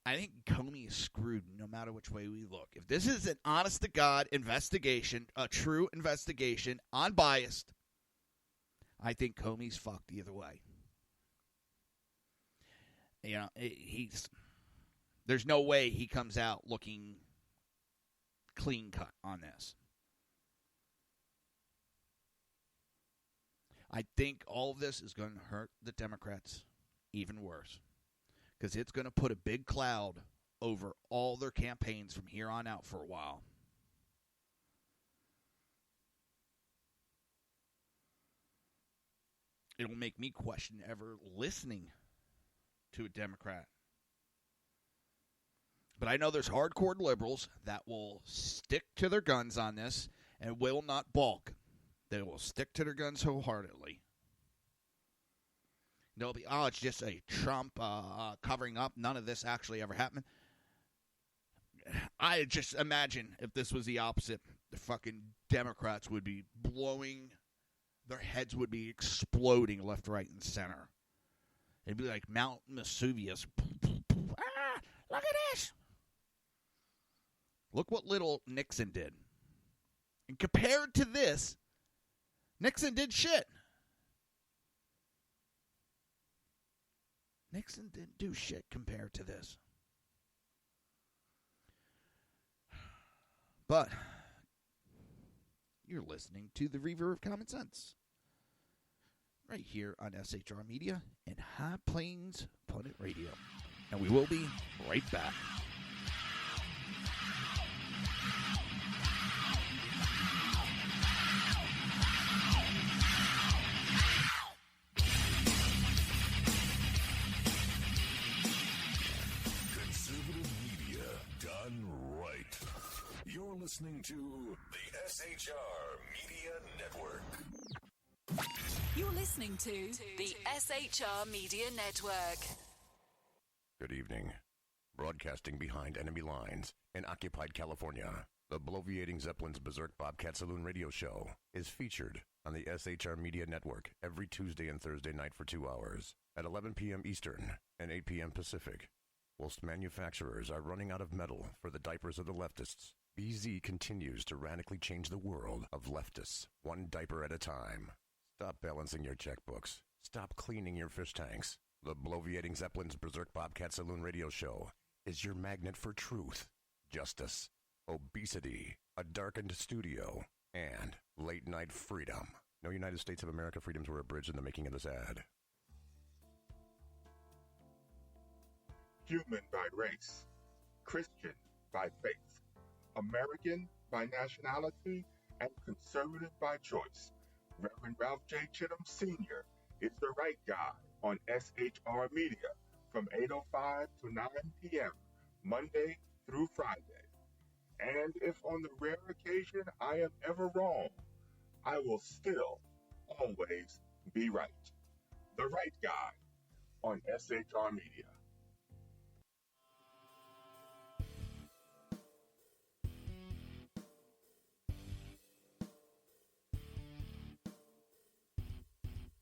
I think Comey is screwed no matter which way we look. If this is an honest-to-God investigation, a true investigation, unbiased, I think Comey's fucked either way. There's no way he comes out looking clean cut on this. I think all of this is going to hurt the Democrats even worse, because it's going to put a big cloud over all their campaigns from here on out for a while. It'll make me question ever listening to a Democrat. But I know there's hardcore liberals that will stick to their guns on this and will not balk. They will stick to their guns wholeheartedly. They'll be, it's just a Trump covering up. None of this actually ever happened. I just imagine if this was the opposite, the fucking Democrats would be blowing, their heads would be exploding left, right, and center. It'd be like Mount Vesuvius. Look at this. Look what little Nixon did. And compared to this, Nixon did shit. Nixon didn't do shit compared to this. But you're listening to the Reaver of Common Sense right here on SHR Media and High Plains Pundit Radio. And we will be right back. Conservative media done right. You're listening to the SHR Media Network. You're listening to the SHR Media Network. Good evening. Broadcasting behind enemy lines in occupied California, the bloviating Zeppelin's Berserk Bobcat Saloon radio show is featured on the SHR Media Network every Tuesday and Thursday night for 2 hours at 11 p.m. Eastern and 8 p.m. Pacific. Whilst manufacturers are running out of metal for the diapers of the leftists, BZ continues to radically change the world of leftists, one diaper at a time. Stop balancing your checkbooks. Stop cleaning your fish tanks. The bloviating Zeppelin's Berserk Bobcat Saloon radio show is your magnet for truth, justice, obesity, a darkened studio, and late night freedom. No United States of America freedoms were abridged in the making of this ad. Human by race, Christian by faith, American by nationality, and conservative by choice. Reverend Ralph J. Chittum Sr. is the right guy on SHR Media from 8:05 to 9 p.m. Monday through Friday. And if on the rare occasion I am ever wrong, I will still always be right. The right guy on SHR Media.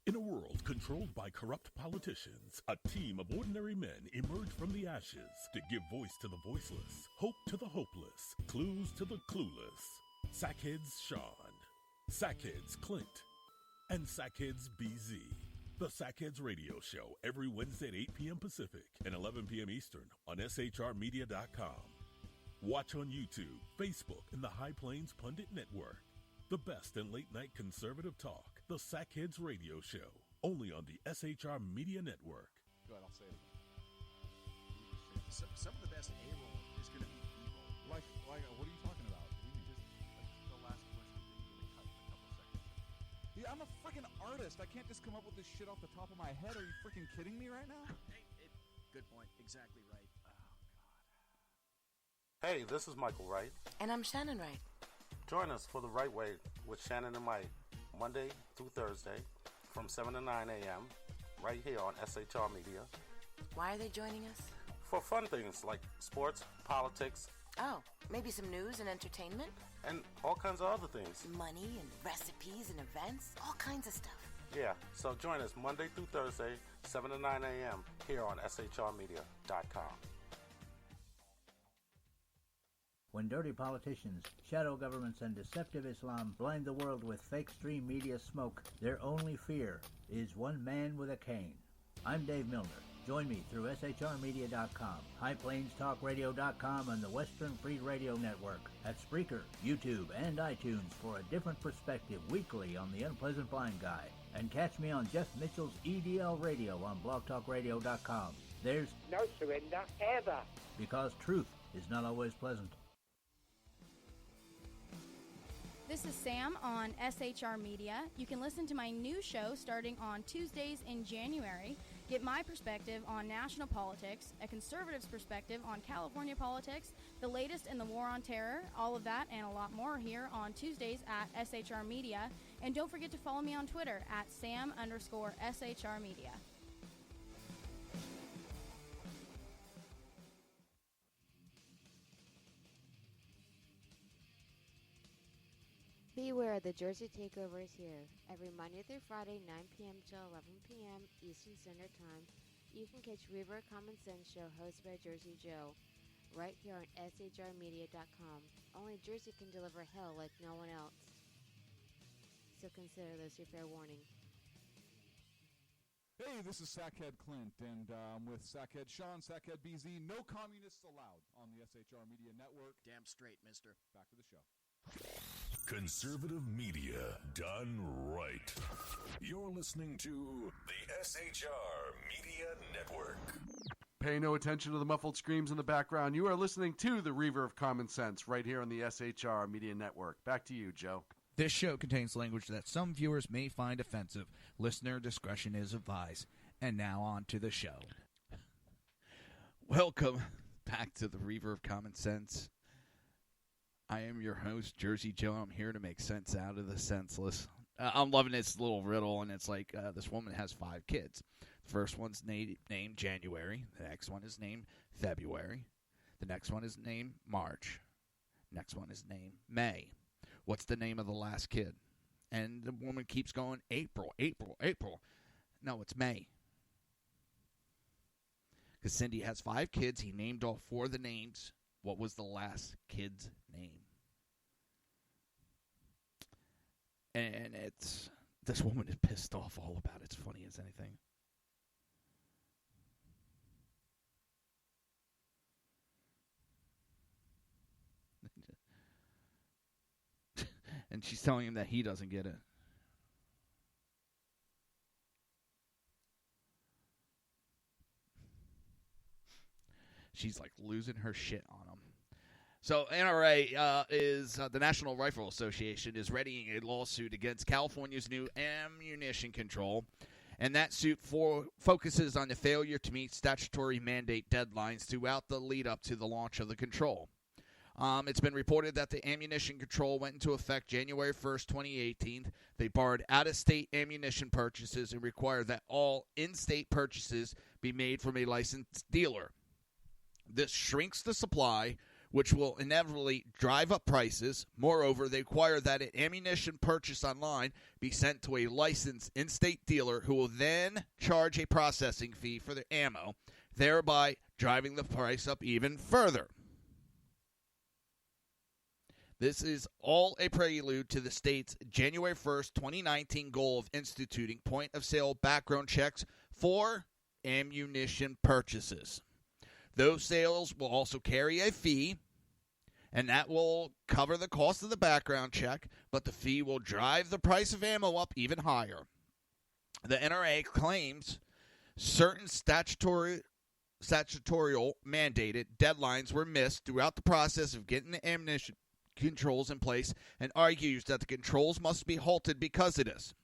In a world controlled by corrupt politicians, a team of ordinary men emerge from the ashes to give voice to the voiceless, hope to the hopeless, clues to the clueless. Sackheads Sean, Sackheads Clint, and Sackheads BZ. The Sackheads Radio Show every Wednesday at 8 p.m. Pacific and 11 p.m. Eastern on shrmedia.com. Watch on YouTube, Facebook, and the High Plains Pundit Network. The best in late-night conservative talk. The Sackheads Radio Show, only on the SHR Media Network. Go ahead, I'll say it again. Some of the best A-roll is going to be B-roll. Like, what are you talking about? The last question that you really cut a couple seconds ago. Yeah, I'm a freaking artist. I can't just come up with this shit off the top of my head. Are you freaking kidding me right now? Good point. Exactly right. Oh, God. Hey, this is Michael Wright. And I'm Shannon Wright. Join us for The Right Way with Shannon and Mike, Monday through Thursday from 7 to 9 a.m. right here on SHR Media. Why are they joining us? For fun things like sports, politics. Oh, maybe some news and entertainment? And all kinds of other things. Money and recipes and events, all kinds of stuff. Yeah, so join us Monday through Thursday, 7 to 9 a.m. here on shrmedia.com. When dirty politicians, shadow governments, and deceptive Islam blind the world with fake stream media smoke, their only fear is one man with a cane. I'm Dave Milner. Join me through shrmedia.com, highplainstalkradio.com, and the Western Free Radio Network at Spreaker, YouTube, and iTunes for a different perspective weekly on the unpleasant blind guy. And catch me on Jeff Mitchell's EDL Radio on blogtalkradio.com. There's no surrender ever. Because truth is not always pleasant. This is Sam on SHR Media. You can listen to my new show starting on Tuesdays in January. Get my perspective on national politics, a conservative's perspective on California politics, the latest in the war on terror, all of that and a lot more here on Tuesdays at SHR Media. And don't forget to follow me on Twitter at Sam_SHR Media. Beware, the Jersey Takeover is here. Every Monday through Friday, 9 p.m. to 11 p.m. Eastern Standard Time, you can catch Reaver of Common Sense show hosted by Jersey Joe, right here on shrmedia.com. Only Jersey can deliver hell like no one else. So consider this your fair warning. Hey, this is Sackhead Clint, and I'm with Sackhead Sean, Sackhead BZ. No communists allowed on the SHR Media Network. Damn straight, mister. Back to the show. Conservative media done right. You're listening to the SHR Media Network. Pay no attention to the muffled screams in the background. You are listening to the Reaver of Common Sense right here on the SHR Media Network. Back to you, Joe. This show contains language that some viewers may find offensive. Listener discretion is advised. And now on to the show. Welcome back to the Reaver of Common Sense. I am your host, Jersey Joe. I'm here to make sense out of the senseless. I'm loving this little riddle, and it's like this woman has 5 kids. The first one's named January. The next one is named February. The next one is named March. Next one is named May. What's the name of the last kid? And the woman keeps going, April, April, April. No, it's May. Because Cindy has 5 kids. He named all 4 of the names. What was the last kid's name? And it's, this woman is pissed off all about it. It's funny as anything. And she's telling him that he doesn't get it. She's like losing her shit on him. So NRA is the National Rifle Association is readying a lawsuit against California's new ammunition control, and that suit focuses on the failure to meet statutory mandate deadlines throughout the lead up to the launch of the control. It's been reported that the ammunition control went into effect January 1st, 2018. They barred out-of-state ammunition purchases and required that all in-state purchases be made from a licensed dealer. This shrinks the supply, which will inevitably drive up prices. Moreover, they require that an ammunition purchase online be sent to a licensed in-state dealer who will then charge a processing fee for the ammo, thereby driving the price up even further. This is all a prelude to the state's January 1st, 2019 goal of instituting point-of-sale background checks for ammunition purchases. Those sales will also carry a fee, and that will cover the cost of the background check, but the fee will drive the price of ammo up even higher. The NRA claims certain statutorial mandated deadlines were missed throughout the process of getting the ammunition controls in place and argues that the controls must be halted because of this.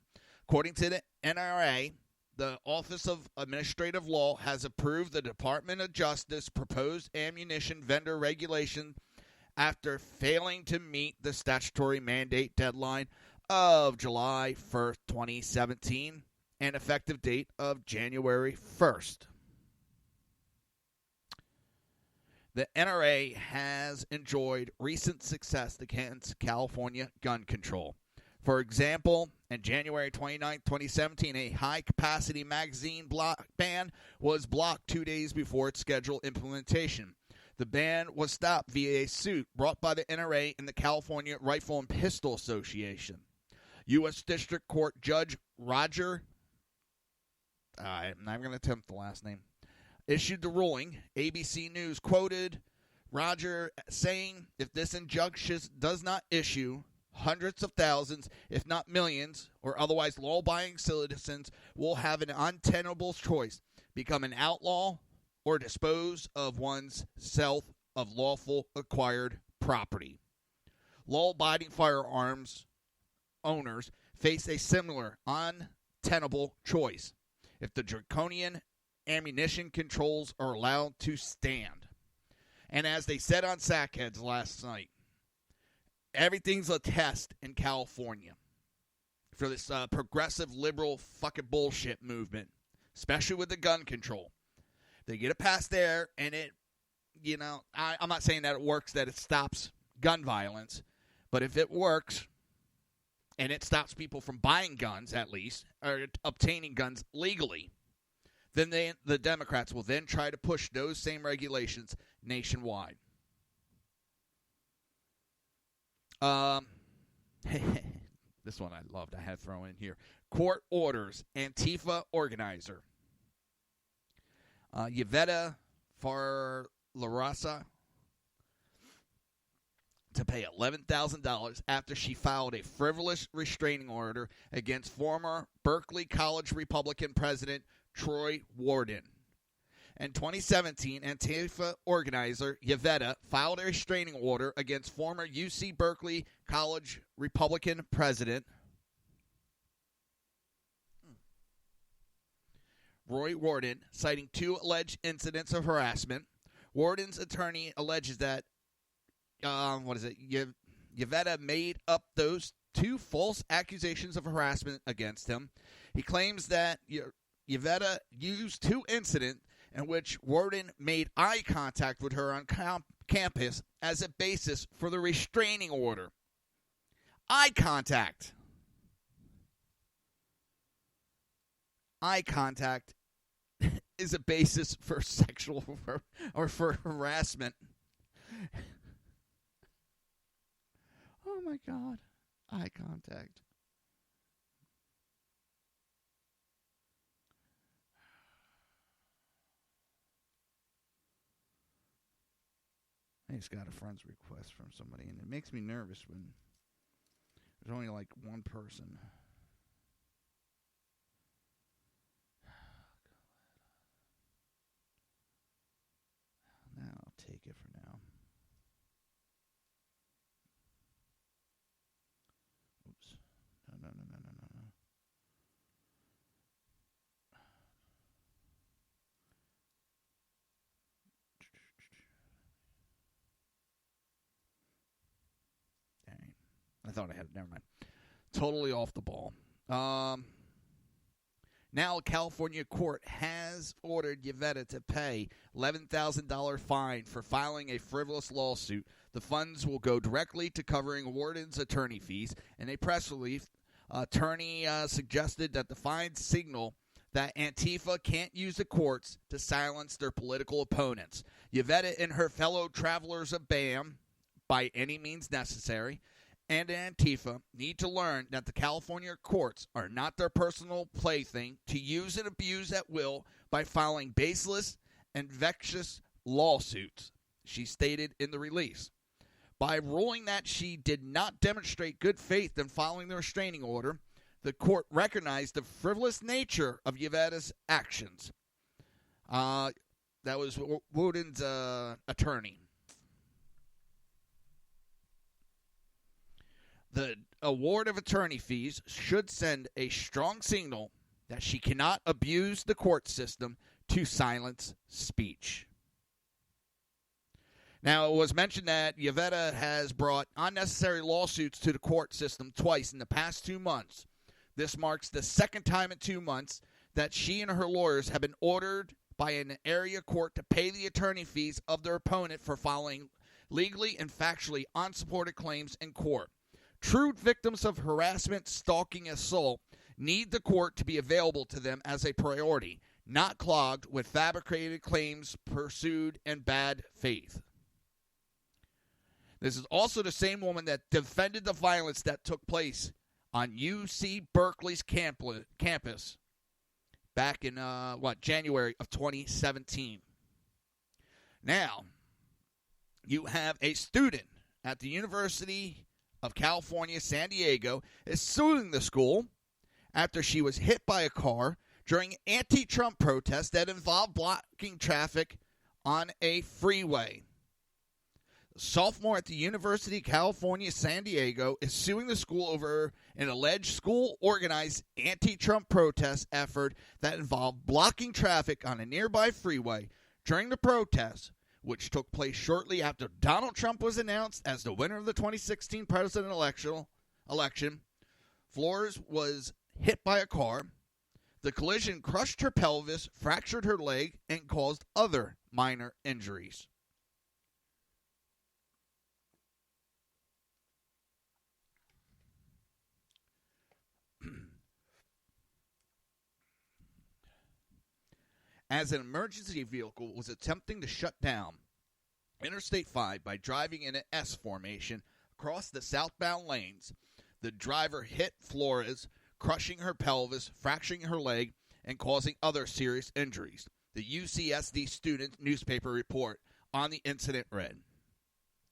According to the NRA, the Office of Administrative Law has approved the Department of Justice proposed ammunition vendor regulation after failing to meet the statutory mandate deadline of July 1st, 2017, and effective date of January 1st. The NRA has enjoyed recent success against California gun control. For example, in January 29, 2017, a high-capacity magazine ban was blocked 2 days before its scheduled implementation. The ban was stopped via a suit brought by the NRA and the California Rifle and Pistol Association. U.S. District Court Judge Roger, I'm not going to attempt the last name, issued the ruling. ABC News quoted Roger saying, if this injunction does not issue, hundreds of thousands, if not millions, or otherwise law-abiding citizens will have an untenable choice, become an outlaw or dispose of one's self of lawful acquired property. Law-abiding firearms owners face a similar untenable choice if the draconian ammunition controls are allowed to stand. And as they said on Sackheads last night, everything's a test in California for this progressive liberal fucking bullshit movement, especially with the gun control. They get it past there, and it, I'm not saying that it works, that it stops gun violence, but if it works, and it stops people from buying guns at least, or obtaining guns legally, then the Democrats will then try to push those same regulations nationwide. This one I loved. I had thrown in here. Court orders Antifa organizer Yvetta Farlarasa to pay $11,000 after she filed a frivolous restraining order against former Berkeley College Republican President Troy Warden. In 2017, Antifa organizer Yvetta filed a restraining order against former UC Berkeley College Republican President Roy Warden, citing 2 alleged incidents of harassment. Warden's attorney alleges that Yvetta made up those 2 false accusations of harassment against him. He claims that Yvetta used 2 incidents in which Warden made eye contact with her on campus as a basis for the restraining order. Eye contact. Eye contact is a basis for sexual or for harassment. Oh my God. Eye contact. I just got a friend's request from somebody, and it makes me nervous when There's only like one person. Now I'll take it for now. Oops. No. Dang. I thought I had it. Never mind. Totally off the ball. Now, a California court has ordered Yvette to pay $11,000 fine for filing a frivolous lawsuit. The funds will go directly to covering Warden's attorney fees. In a press release, attorney suggested that the fines signal that Antifa can't use the courts to silence their political opponents. Yvette and her fellow travelers of BAM, by any means necessary, and Antifa need to learn that the California courts are not their personal plaything to use and abuse at will by filing baseless and vexatious lawsuits, she stated in the release. By ruling that she did not demonstrate good faith in following the restraining order, the court recognized the frivolous nature of Yvette's actions. That was Wooden's attorney. The award of attorney fees should send a strong signal that she cannot abuse the court system to silence speech. Now, it was mentioned that Yvette has brought unnecessary lawsuits to the court system twice in the past 2 months. This marks the second time in 2 months that she and her lawyers have been ordered by an area court to pay the attorney fees of their opponent for filing legally and factually unsupported claims in court. True victims of harassment, stalking, assault need the court to be available to them as a priority, not clogged with fabricated claims pursued in bad faith. This is also the same woman that defended the violence that took place on UC Berkeley's campus back in, January of 2017. Now, you have a student at the University of California, San Diego, is suing the school after she was hit by a car during anti-Trump protests that involved blocking traffic on a freeway. The sophomore at the University of California, San Diego, is suing the school over an alleged school-organized anti-Trump protest effort that involved blocking traffic on a nearby freeway. During the protest, which took place shortly after Donald Trump was announced as the winner of the 2016 presidential election, Flores was hit by a car. The collision crushed her pelvis, fractured her leg, and caused other minor injuries. As an emergency vehicle was attempting to shut down Interstate 5 by driving in an S formation across the southbound lanes, the driver hit Flores, crushing her pelvis, fracturing her leg, and causing other serious injuries. The UCSD student newspaper report on the incident read.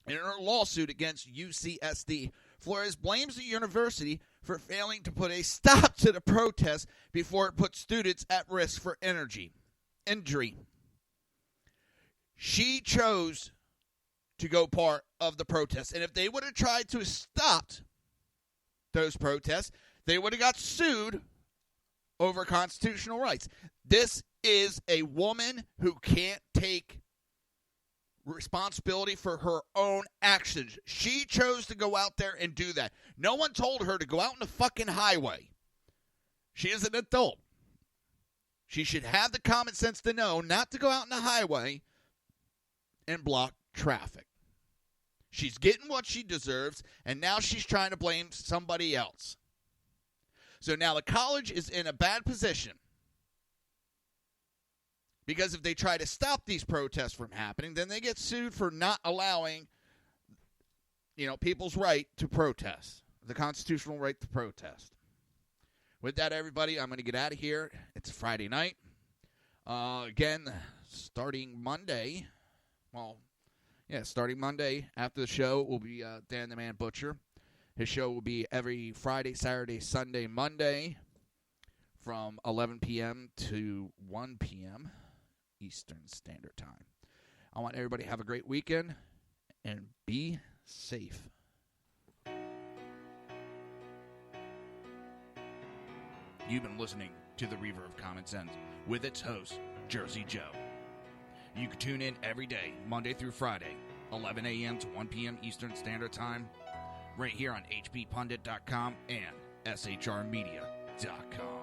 In her lawsuit against UCSD, Flores blames the university for failing to put a stop to the protest before it put students at risk for injury. She chose to go part of the protest. And if they would have tried to stop those protests, they would have got sued over constitutional rights. This is a woman who can't take responsibility for her own actions. She chose to go out there and do that. No one told her to go out on the fucking highway. She is an adult. She should have the common sense to know not to go out on the highway and block traffic. She's getting what she deserves, and now she's trying to blame somebody else. So now the college is in a bad position. Because if they try to stop these protests from happening, then they get sued for not allowing, people's right to protest, the constitutional right to protest. With that, everybody, I'm going to get out of here. It's Friday night. Again, starting Monday, starting Monday after the show will be Dan the Man Butcher. His show will be every Friday, Saturday, Sunday, Monday from 11 p.m. to 1 p.m. Eastern Standard Time. I want everybody to have a great weekend and be safe. You've been listening to the Reaver of Common Sense with its host, Jersey Joe. You can tune in every day, Monday through Friday, 11 a.m. to 1 p.m. Eastern Standard Time, right here on hppundit.com and shrmedia.com.